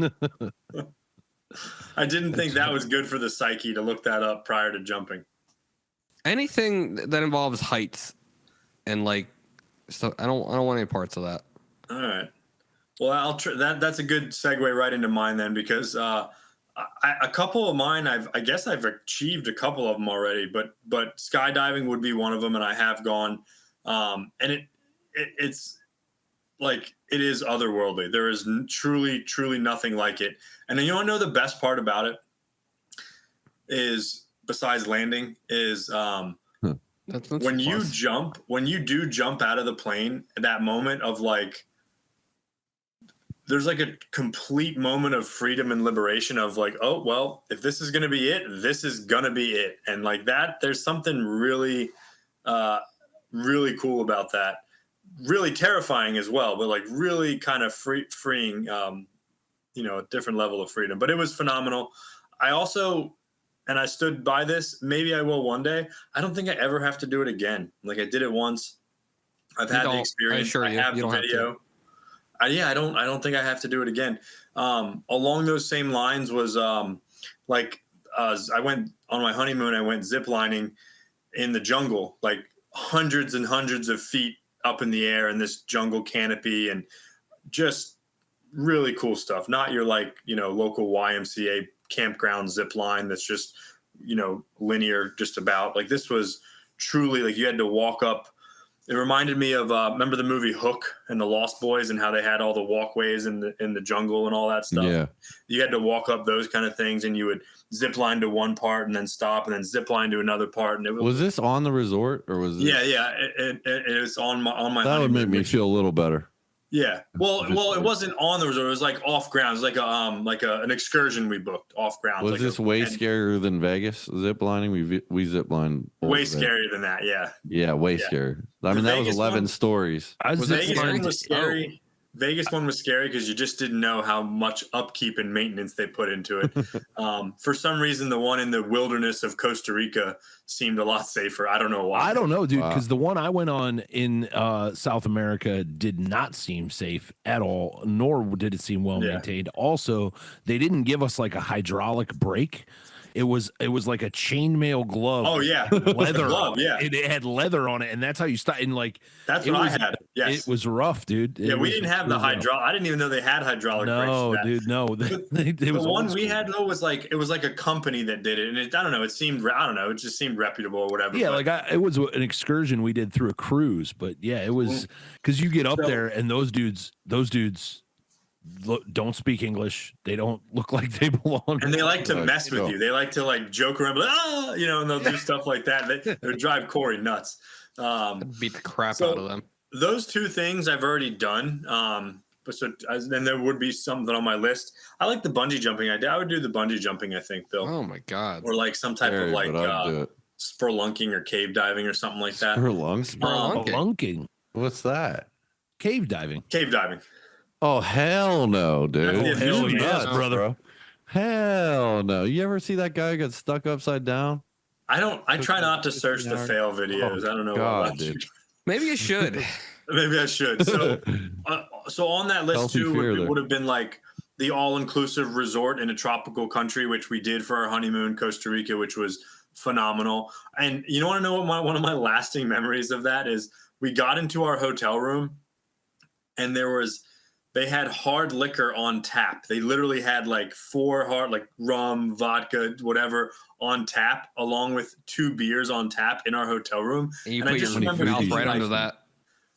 I didn't think that was good for the psyche to look that up prior to jumping. Anything that involves heights and like, so I don't want any parts of that. All right. Well, I'll that's a good segue right into mine then, because a couple of mine I guess I've achieved a couple of them already, but skydiving would be one of them, and I have gone, and it's like it is otherworldly. There is truly nothing like it. And you want to know the best part about it is, besides landing, is when you do jump out of the plane, that moment of like, there's like a complete moment of freedom and liberation of like, oh, well, if this is going to be it, this is going to be it. And like that, there's something really, really cool about that. Really terrifying as well, but like really kind of freeing, a different level of freedom. But it was phenomenal. I also, and I stood by this, maybe I will one day, I don't think I ever have to do it again. Like I did it once. I've had the experience. I have the video. I don't think I have to do it again. Along those same lines was I went on my honeymoon, I went ziplining in the jungle, like hundreds and hundreds of feet up in the air in this jungle canopy, and just really cool stuff. Not your local YMCA campground zip line that's just, linear just about. Like this was truly like you had to walk up. It reminded me of remember the movie Hook and the Lost Boys and how they had all the walkways in the jungle and all that stuff. Yeah. You had to walk up those kind of things, and you would zip line to one part and then stop and then zip line to another part. And was this on the resort or was this? Yeah. It was on my. That would make me feel a little better. Yeah. Well, it wasn't on the resort. It was like off ground. It was like an excursion we booked off ground. Was this way scarier than Vegas zip lining? We zip lined way scarier than that. Yeah. Yeah, way scarier. I mean, that was 11 stories. Vegas one was scary. Vegas one was scary because you just didn't know how much upkeep and maintenance they put into it. For some reason, the one in the wilderness of Costa Rica seemed a lot safer. I don't know why. I don't know, dude, Wow. because the one I went on in South America did not seem safe at all, nor did it seem well maintained. Also, they didn't give us like a hydraulic brake. It was like a chainmail glove. Oh yeah, leather. glove. Yeah, it had leather on it, and that's how you start. And like that's it what was, I had. Yes, it was rough, dude. Yeah, we didn't have the hydraulic. I didn't even know they had hydraulic brakes. No, For that. dude, no. The was one we had though was like it was like a company that did it, and I don't know. It seemed I don't know. It just seemed reputable or whatever. Yeah, but, like it was an excursion we did through a cruise, but yeah, it was because you get up there and those dudes don't speak English. They don't look like they belong. And they like to mess with you. They like to like joke around, like, and they'll do stuff like that. They would drive Corey nuts. Beat the crap out of them. Those two things I've already done. Then there would be something on my list. I like the bungee jumping. I would do the bungee jumping, I think, Bill. Oh my God. Or like some type of like spelunking or cave diving or something like that. Spelunking. What's that? Cave diving. Cave diving. Oh hell no, dude! Hell yes, brother. Hell no! You ever see that guy get stuck upside down? I try not to search the fail videos. I don't know. God, dude. Maybe you should. Maybe I should. So, on that list Healthy too would have been like the all-inclusive resort in a tropical country, which we did for our honeymoon, Costa Rica, which was phenomenal. And you want to know what one of my lasting memories of that is? We got into our hotel room, and they had hard liquor on tap. They literally had like 4 hard, like rum, vodka, whatever on tap, along with 2 beers on tap in our hotel room. And you put your mouth right under that.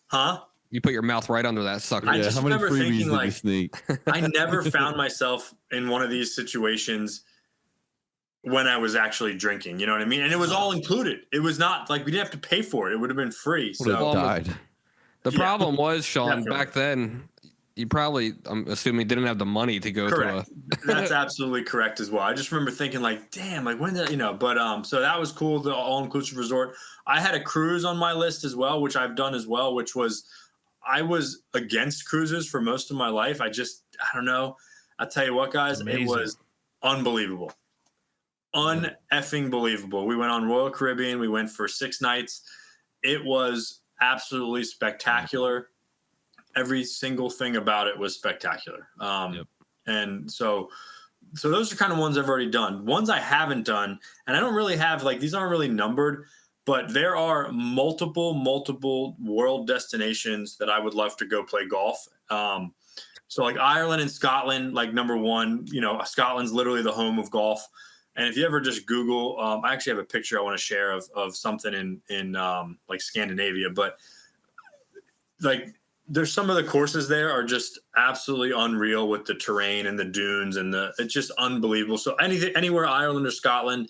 Huh? You put your mouth right under that sucker. I just remember thinking, like, sneak? I never found myself in one of these situations when I was actually drinking. You know what I mean? And it was all included. It was not like we didn't have to pay for it. It would have been free. So died. The problem was, Shawn, back then, you probably, I'm assuming, didn't have the money to go correct. to That's absolutely correct as well. I just remember thinking like, damn, like when did but so that was cool, the all-inclusive resort. I had a cruise on my list as well, which I've done as well, which was I was against cruises for most of my life. I don't know. I'll tell you what, guys, It was unbelievable. Uneffing believable. We went on Royal Caribbean. We went for 6 nights. It was absolutely spectacular. Every single thing about it was spectacular. And so those are kind of ones I've already done. Ones I haven't done, and I don't really have, like, these aren't really numbered, but there are multiple world destinations that I would love to go play golf. So like Ireland and Scotland, like number one, Scotland's literally the home of golf. And if you ever just Google, I actually have a picture I want to share of something in like Scandinavia, but like there's some of the courses there are just absolutely unreal with the terrain and the dunes and it's just unbelievable. So anywhere Ireland or Scotland,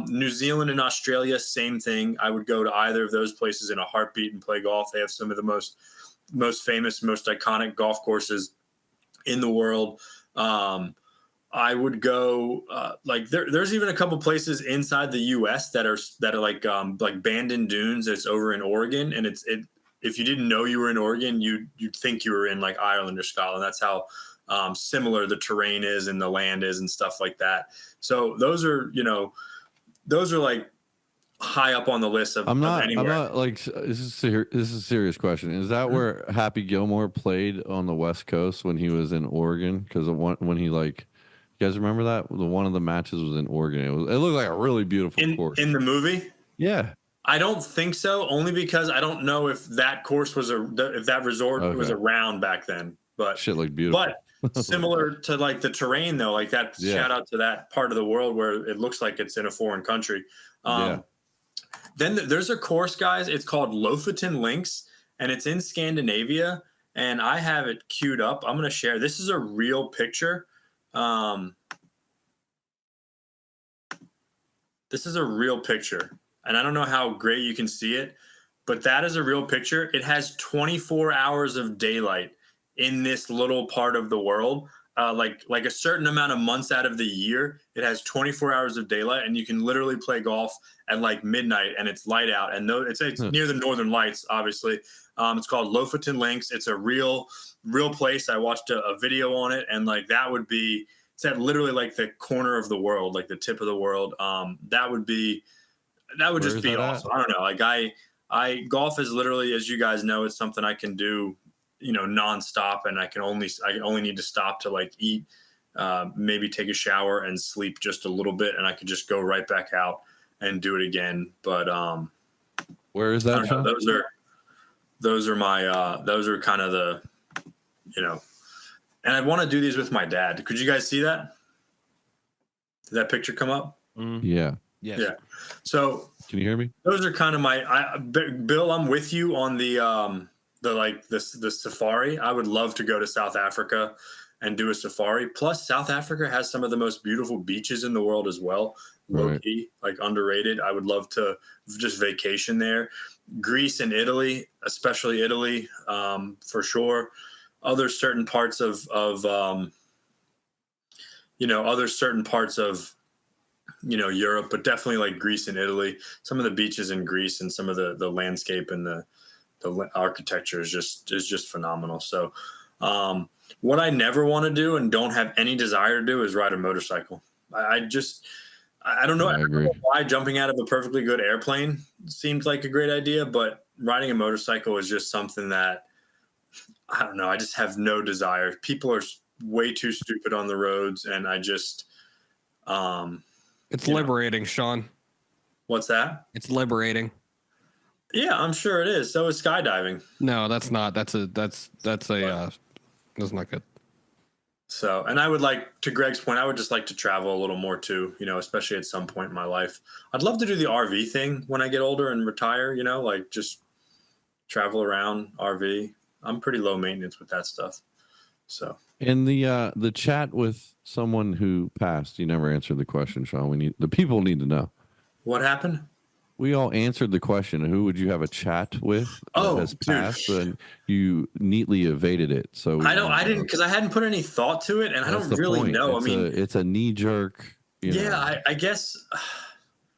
New Zealand and Australia, same thing. I would go to either of those places in a heartbeat and play golf. They have some of the most famous, most iconic golf courses in the world. I would go there's even a couple places inside the U.S. that are like Bandon Dunes. It's over in Oregon, and if you didn't know you were in Oregon, you'd think you were in like Ireland or Scotland. That's how similar the terrain is and the land is and stuff like that. So those are like high up on the list of anywhere. I'm not like this is a serious question. Is that where Happy Gilmore played on the West Coast when he was in Oregon? Because when he like. You guys remember that? One of the matches was in Oregon. It looked like a really beautiful course. In the movie? Yeah. I don't think so, only because I don't know if that course was if that resort was around back then. But shit looked beautiful. But similar to like the terrain though, like that shout out to that part of the world where it looks like it's in a foreign country. Then there's a course, guys. It's called Lofoten Links, and it's in Scandinavia. And I have it queued up. I'm going to share. This is a real picture. This is a real picture, and I don't know how great you can see it, but that is a real picture. It has 24 hours of daylight in this little part of the world. like a certain amount of months out of the year, it has 24 hours of daylight, and you can literally play golf at like midnight, and it's light out. And it's near the Northern Lights, obviously. It's called Lofoten Links. It's a real place. I watched a video on it, and like it's at literally like the corner of the world, like the tip of the world. That would just be awesome. I don't know. Like I golf is literally, as you guys know, it's something I can do, nonstop, and I only need to stop to like eat, maybe take a shower and sleep just a little bit, and I could just go right back out and do it again. But where is that? Those are kind of the, and I want to do these with my dad. Could you guys see that? Did that picture come up? Yeah. Yes. Yeah. So can you hear me? those are kind of Bill, I'm with you on the safari. I would love to go to South Africa and do a safari. Plus, South Africa has some of the most beautiful beaches in the world as well. Low key, like underrated. I would love to just vacation there. Greece and Italy, especially Italy, for sure. Other certain parts of Europe, but definitely like Greece and Italy. Some of the beaches in Greece and some of the landscape and the architecture is just phenomenal. So what I never want to do and don't have any desire to do is ride a motorcycle. I don't know. I don't know why jumping out of a perfectly good airplane seems like a great idea, but riding a motorcycle is just something that, I don't know. I just have no desire. People are way too stupid on the roads, and I just, it's liberating, Shawn. What's that? It's liberating. Yeah, I'm sure it is. So is skydiving. No, that's not. That's not good. So, and I would like, to Greg's point, I would just like to travel a little more too, especially at some point in my life. I'd love to do the RV thing when I get older and retire, like just travel around RV. I'm pretty low maintenance with that stuff. So, in the chat with someone who passed, you never answered the question, Shawn. The people need to know. What happened? We all answered the question. Who would you have a chat with that has passed? And you neatly evaded it. So I didn't, because I hadn't put any thought to it, and I don't really know. It's a knee jerk. I guess.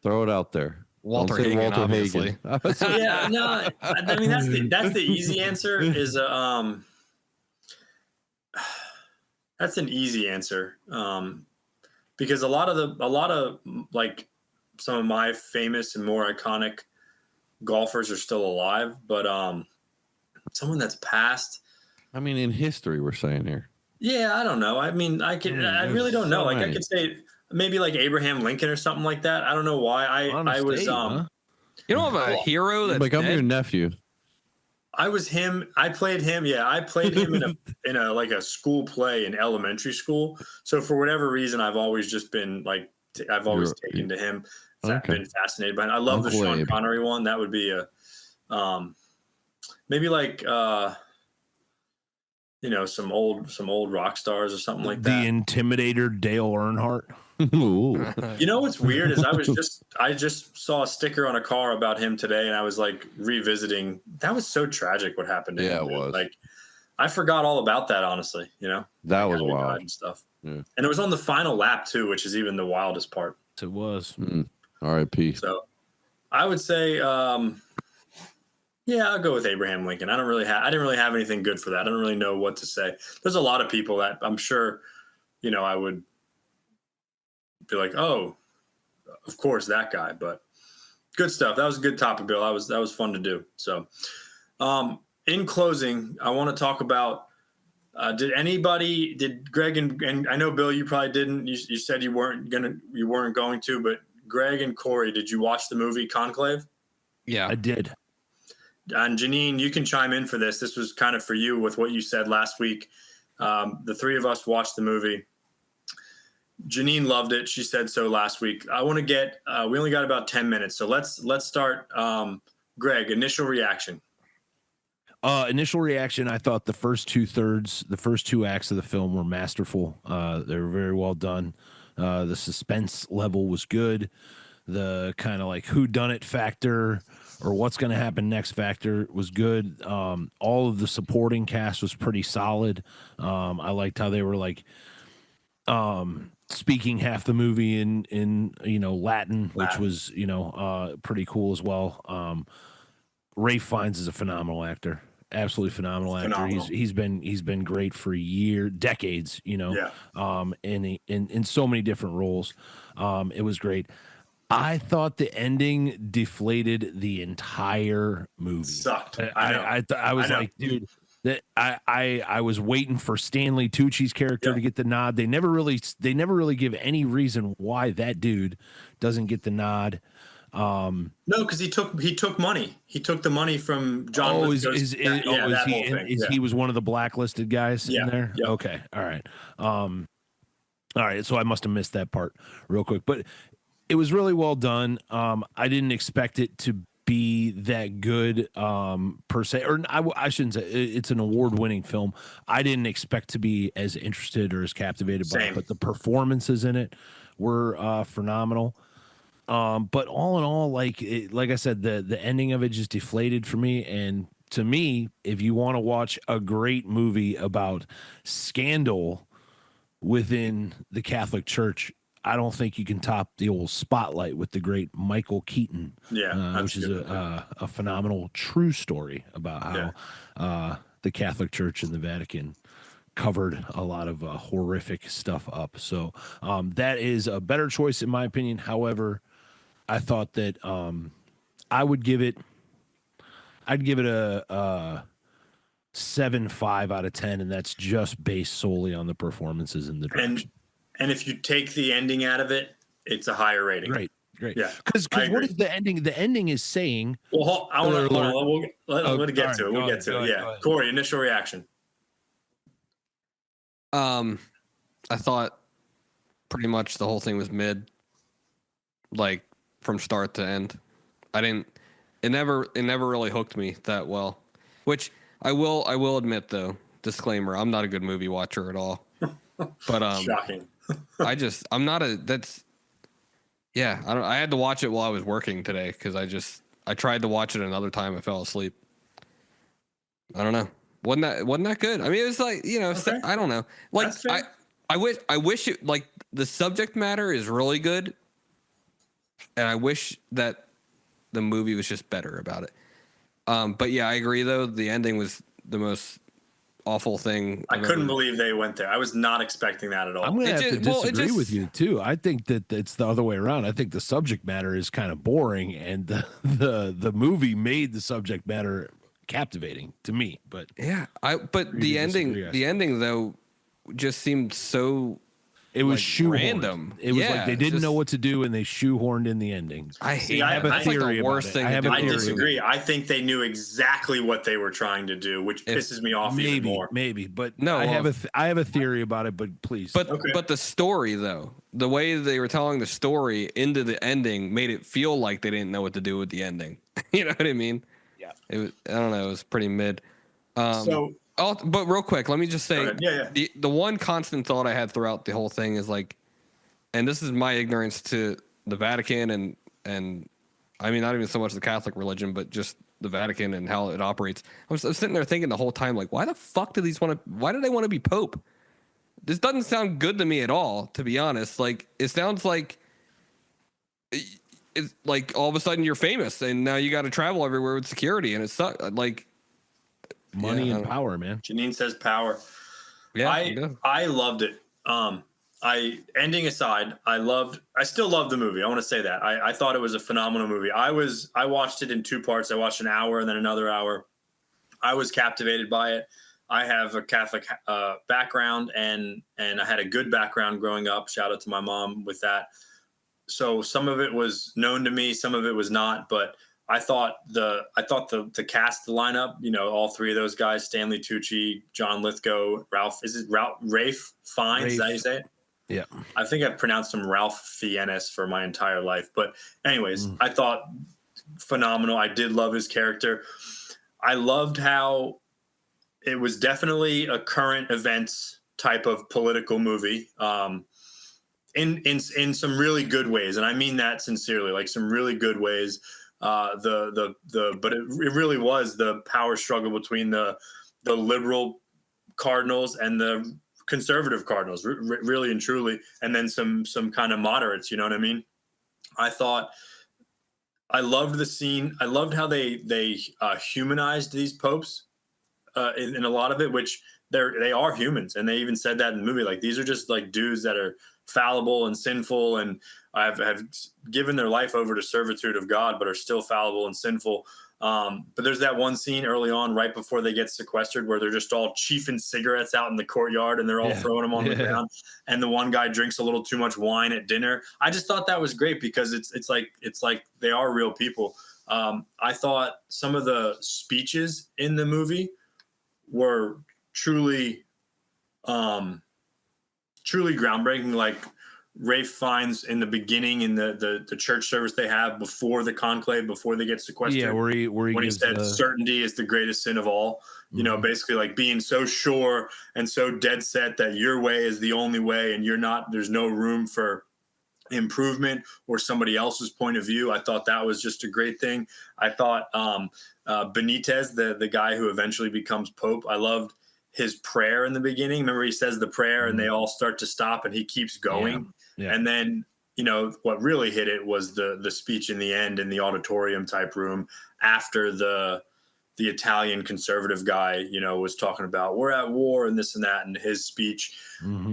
Throw it out there. Walter Hagen, obviously. Yeah, no. I mean, that's the easy answer. That's an easy answer. Because a lot of like some of my famous and more iconic golfers are still alive, but someone that's passed. I mean, in history, we're saying here. Yeah, I don't know. I mean, I really don't know. Like, I could say maybe like Abraham Lincoln or something like that. I don't know why. I was You don't have a hero that's like, I'm your nephew. I was him. I played him. Yeah, I played him in a like a school play in elementary school. So for whatever reason, I've always just been like, I've always taken to him. I've been fascinated by it. I love the Sean Connery one. That would be a maybe like some old rock stars or something like that. The Intimidator Dale Earnhardt. You know what's weird is I just saw a sticker on a car about him today, and I was like revisiting. That was so tragic what happened to him. Yeah, it was. Like, I forgot all about that, honestly. That was wild and stuff. Yeah. And it was on the final lap too, which is even the wildest part. It was. R.I.P. So I would say, I'll go with Abraham Lincoln. I didn't really have anything good for that. I don't really know what to say. There's a lot of people that I'm sure, I would be like, oh, of course that guy. But good stuff. That was a good topic, Bill. That was fun to do. So, in closing, I want to talk about. Did Greg and I know Bill, you probably didn't. You said you weren't going to, but Greg and Corey, did you watch the movie Conclave? Yeah, I did. And Janine, you can chime in for this. This was kind of for you with what you said last week. The three of us watched the movie. Janine loved it. She said so last week. I want to get. We only got about 10 minutes, so let's start. Greg, initial reaction. Initial reaction. I thought the first two acts of the film were masterful. They were very well done. The suspense level was good. The kind of like whodunit factor or what's going to happen next factor was good. All of the supporting cast was pretty solid. I liked how they were like speaking half the movie in Latin, which was pretty cool as well. Ralph Fiennes is a phenomenal actor, absolutely phenomenal actor. Phenomenal. He's been great for decades, in so many different roles. It was great. I thought the ending deflated the entire movie. Sucked. I was like, dude, that I was waiting for Stanley Tucci's character to get the nod. They never really give any reason why that dude doesn't get the nod. No, because he took money. He took the money from John. Oh, is he was one of the blacklisted guys in there? Yeah. Okay, all right. All right. So I must have missed that part real quick, but it was really well done. I didn't expect it to be that good per se, or I shouldn't say it's an award-winning film. I didn't expect to be as interested or as captivated by it, but the performances in it were phenomenal. But all in all, like I said, the ending of it just deflated for me. And to me, if you want to watch a great movie about scandal within the Catholic Church, I don't think you can top the old Spotlight with the great Michael Keaton, which is a phenomenal true story about how the Catholic Church and the Vatican covered a lot of horrific stuff up. So that is a better choice in my opinion. However, I thought that I'd give it a 7.5 out of 10, and that's just based solely on the performances and the direction. And if you take the ending out of it, it's a higher rating. Great. Yeah. Because what is the ending? The ending is saying. Well, I want to. We'll get to it. We'll get to it. Yeah. Corey, initial reaction. I thought pretty much the whole thing was mid, like from start to end. It never really hooked me that well, which I will admit though, disclaimer, I'm not a good movie watcher at all. But shocking. I had to watch it while I was working today because I tried to watch it another time. I fell asleep. I don't know. Wasn't that good? I mean, it was like, okay. I don't know. Like I wish it, like, the subject matter is really good, and I wish that the movie was just better about it. But yeah, I agree though. The ending was the most awful thing. I couldn't believe they went there. I was not expecting that at all. I'm going to have to disagree with you too. I think that it's the other way around. I think the subject matter is kind of boring, and the movie made the subject matter captivating to me. But yeah, the ending though just seemed so. It was shoehorned. Random. It was like they didn't know what to do, and they shoehorned in the ending. I have a theory about it. I disagree. I think they knew exactly what they were trying to do, which pisses me off even more. Maybe, but no, I have a theory about it. But please, but the story though, the way they were telling the story into the ending made it feel like they didn't know what to do with the ending. You know what I mean? Yeah. It was. I don't know. It was pretty mid. But real quick, let me just say, the one constant thought I had throughout the whole thing is like, and this is my ignorance to the Vatican and I mean, not even so much the Catholic religion, but just the Vatican and how it operates. I was sitting there thinking the whole time, like, why the fuck do why do they want to be Pope? This doesn't sound good to me at all, to be honest. Like, it sounds like it's like all of a sudden you're famous and now you got to travel everywhere with security, and it sucks. Like, money and power, man. Janine says power. Yeah, I loved it. Ending aside, I still love the movie. I want to say that. I thought it was a phenomenal movie. I watched it in two parts. I watched an hour and then another hour. I was captivated by it. I have a Catholic background and I had a good background growing up. Shout out to my mom with that. So some of it was known to me, some of it was not, but I thought the cast lineup, all three of those guys, Stanley Tucci, John Lithgow, Ralph Fiennes, is that how you say it? Yeah. I think I've pronounced him Ralph Fiennes for my entire life. But anyways, I thought phenomenal. I did love his character. I loved how it was definitely a current events type of political movie. In some really good ways. And I mean that sincerely, like some really good ways. But it really was the power struggle between the liberal cardinals and the conservative cardinals, really and truly, and then some kind of moderates. You know what I mean? I loved the scene. I loved how they humanized these popes in a lot of it, which they are humans, and they even said that in the movie. Like, these are just like dudes that are fallible and sinful, and have given their life over to servitude of God, but are still fallible and sinful. But there's that one scene early on, right before they get sequestered, where they're just all chiefing cigarettes out in the courtyard, and they're all throwing them on the ground. And the one guy drinks a little too much wine at dinner. I just thought that was great, because it's like they are real people. I thought some of the speeches in the movie were truly groundbreaking. Like Rafe finds in the beginning, in the church service they have before the conclave, before they get sequestered. Yeah, where he said certainty is the greatest sin of all. You know, basically like being so sure and so dead set that your way is the only way, and there's no room for improvement or somebody else's point of view. I thought that was just a great thing. I thought Benitez, the guy who eventually becomes Pope, I loved his prayer in the beginning. Remember, he says the prayer and they all start to stop, and he keeps going. Yeah. And then, you know, what really hit it was the speech in the end in the auditorium type room after the Italian conservative guy, you know, was talking about we're at war and this and that, and his speech.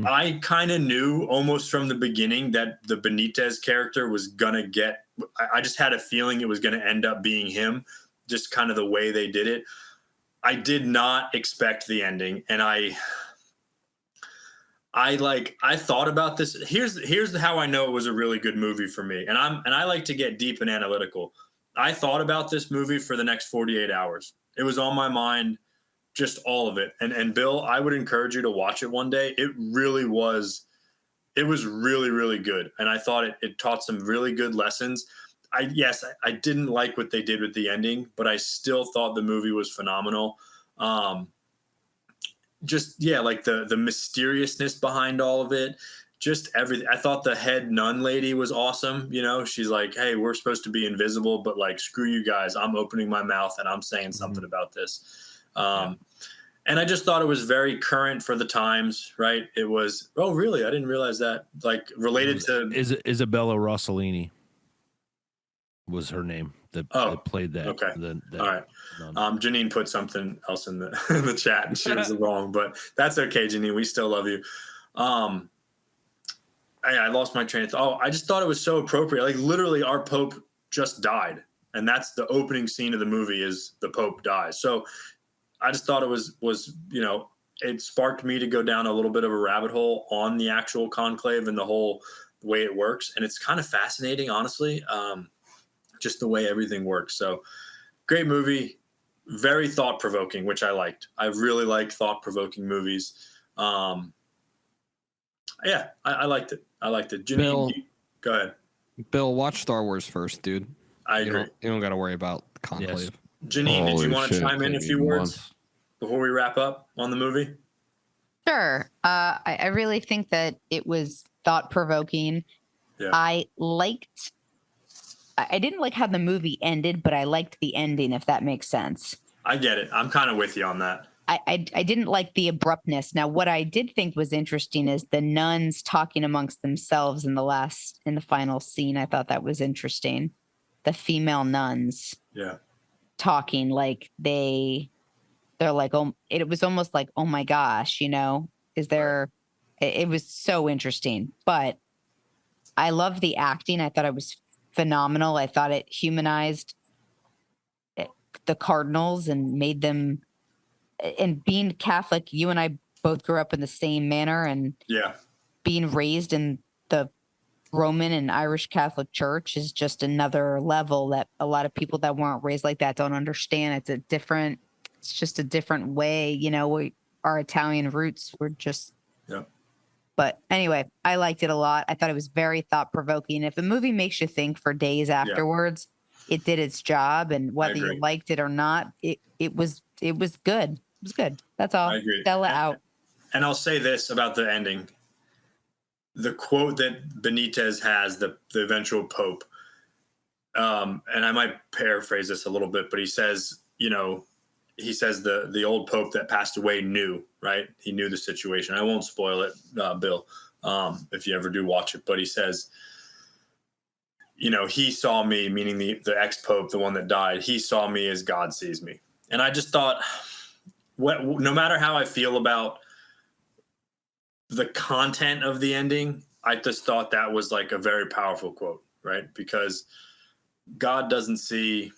I kind of knew almost from the beginning that the Benitez character was gonna get. I just had a feeling it was gonna end up being him, just kind of the way they did it. I did not expect the ending, and I thought about this. Here's how I know it was a really good movie for me. And I like to get deep and analytical. I thought about this movie for the next 48 hours. It was on my mind, just all of it. And Bill, I would encourage you to watch it one day. It was really, really good. And I thought it taught some really good lessons. I didn't like what they did with the ending, but I still thought the movie was phenomenal. Like the mysteriousness behind all of it, just everything. I thought the head nun lady was awesome. You know, she's like, hey, we're supposed to be invisible, but like, screw you guys. I'm opening my mouth and I'm saying something about this. And I just thought it was very current for the times, right? It was, oh, really? I didn't realize that. Like, related to Isabella Rossellini was her name that played that. Okay. All right. Janine put something else in the chat, and she was wrong, but that's okay, Janine. We still love you. I lost my train of thought. I just thought it was so appropriate. Like, literally, our Pope just died, and that's the opening scene of the movie, is the Pope dies. So I just thought it was you know, it sparked me to go down a little bit of a rabbit hole on the actual conclave and the whole way it works, and it's kind of fascinating, honestly. Just the way everything works. So great movie, very thought-provoking, which I liked. I really like thought-provoking movies. I liked it. Janine, Bill, go ahead. Bill, watch Star Wars first, dude. I agree. You don't got to worry about Conclave. Yes. Janine, did you want to chime in a few words before we wrap up on the movie? Sure. I really think that it was thought-provoking. Yeah. I didn't like how the movie ended, but I liked the ending, if that makes sense. I get it. I'm kind of with you on that. I didn't like the abruptness. Now, what I did think was interesting is the nuns talking amongst themselves in the final scene. I thought that was interesting. The female nuns. Yeah. Talking like they're like, oh, it was almost like, oh my gosh, you know, it was so interesting. But I love the acting. I thought it was phenomenal. I thought it humanized the cardinals and made them, and being Catholic, you and I both grew up in the same manner, and being raised in the Roman and Irish Catholic Church is just another level that a lot of people that weren't raised like that don't understand. It's just a different way, you know, our Italian roots were just, But anyway, I liked it a lot. I thought it was very thought-provoking. If a movie makes you think for days afterwards, it did its job. And whether you liked it or not, it was good. It was good. That's all. I agree. Stella out. And I'll say this about the ending. The quote that Benitez has, the eventual Pope, and I might paraphrase this a little bit, but he says, the old Pope that passed away knew, right? He knew the situation. I won't spoil it, Bill, if you ever do watch it, but he says, he saw me, meaning the ex-Pope, the one that died, he saw me as God sees me. And I just thought, no matter how I feel about the content of the ending, I just thought that was like a very powerful quote, right? Because God doesn't see,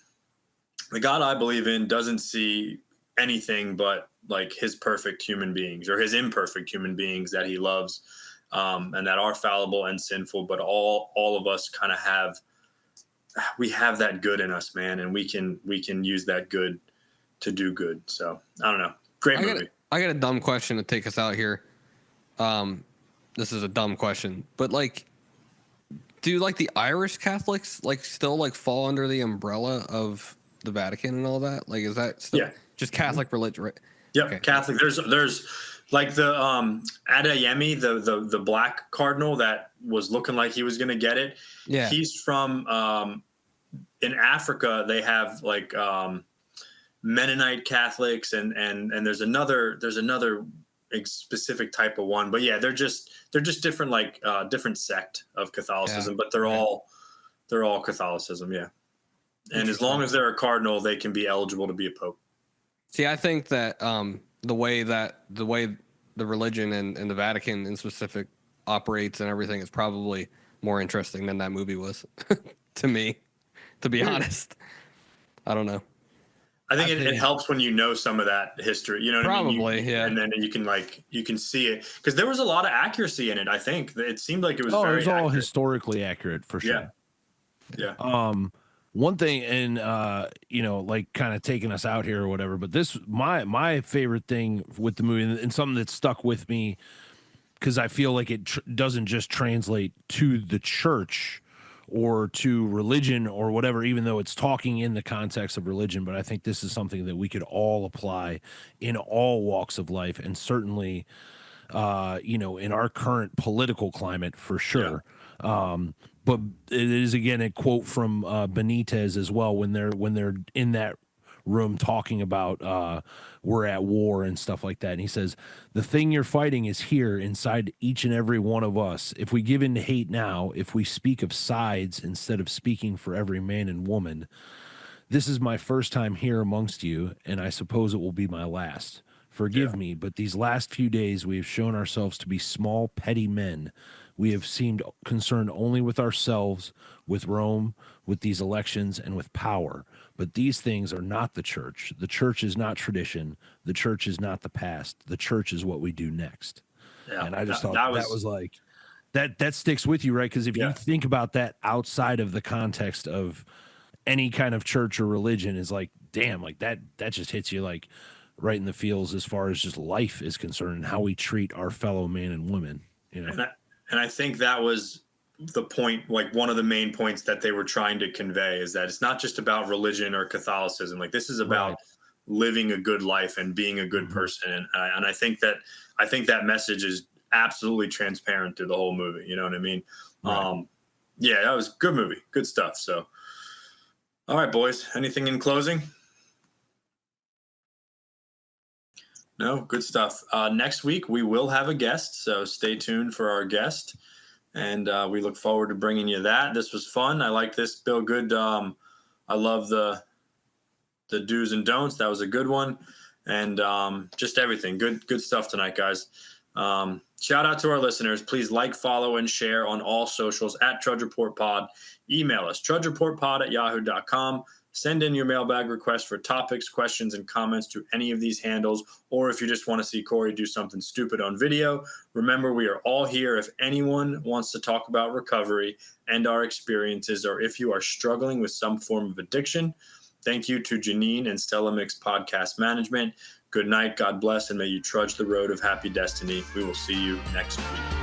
the God I believe in doesn't see anything but like his perfect human beings or his imperfect human beings that he loves, and that are fallible and sinful, but all of us kind of have that good in us, man, and we can use that good to do good. So I don't know. Great movie. I got a dumb question to take us out here. This is a dumb question, but like, do like the Irish Catholics like still like fall under the umbrella of the Vatican and all that? Like, is that still just Catholic religion, right? Yep, Okay. Catholic. There's like the Adeyemi, the black cardinal that was looking like he was going to get it. Yeah, he's from in Africa. They have like Mennonite Catholics, and there's another specific type of one. But yeah, they're just different, like different sect of Catholicism, but they're all Catholicism. Yeah, and as long as they're a cardinal, they can be eligible to be a pope. See, I think that the way the religion and the Vatican in specific operates and everything is probably more interesting than that movie was to me, to be honest. I don't know. I think it helps when you know some of that history, you know what I mean? Probably, yeah. And then you can see it because there was a lot of accuracy in it. I think it seemed like it was very it was all accurate. historically accurate for sure. Yeah. One thing, and like kind of taking us out here or whatever, but this my favorite thing with the movie and something that stuck with me because I feel like it doesn't just translate to the church or to religion or whatever, even though it's talking in the context of religion. But I think this is something that we could all apply in all walks of life, and certainly, in our current political climate for sure. Yeah. But it is again a quote from Benitez as well when they're in that room talking about we're at war and stuff like that, and he says the thing you're fighting is here inside each and every one of us. If we give in to hate now, if we speak of sides instead of speaking for every man and woman, this is my first time here amongst you, and I suppose it will be my last. Forgive me, but these last few days we have shown ourselves to be small, petty men. We have seemed concerned only with ourselves, with Rome, with these elections, and with power. But these things are not the church. The church is not tradition. The church is not the past. The church is what we do next. Yeah, and I just thought that was like, that sticks with you, right? Because if you think about that outside of the context of any kind of church or religion, is like, damn, like that just hits you like right in the feels as far as just life is concerned and how we treat our fellow man and women, you know? And I think that was the point, like one of the main points that they were trying to convey, is that it's not just about religion or Catholicism. Like this is about living a good life and being a good person. And I think that message is absolutely transparent through the whole movie. You know what I mean? Right. That was a good movie. Good stuff. So, all right, boys, anything in closing? No, good stuff. Next week, we will have a guest, so stay tuned for our guest. And we look forward to bringing you that. This was fun. I like this, Bill. Good. I love the do's and don'ts. That was a good one. And just everything. Good stuff tonight, guys. Shout out to our listeners. Please like, follow, and share on all socials at Trudge Report Pod. Email us, trudgereportpod@yahoo.com. Send in your mailbag requests for topics, questions, and comments to any of these handles. Or if you just want to see Corey do something stupid on video, remember we are all here if anyone wants to talk about recovery and our experiences, or if you are struggling with some form of addiction. Thank you to Janine and Stella Mix Podcast Management. Good night, God bless, and may you trudge the road of happy destiny. We will see you next week.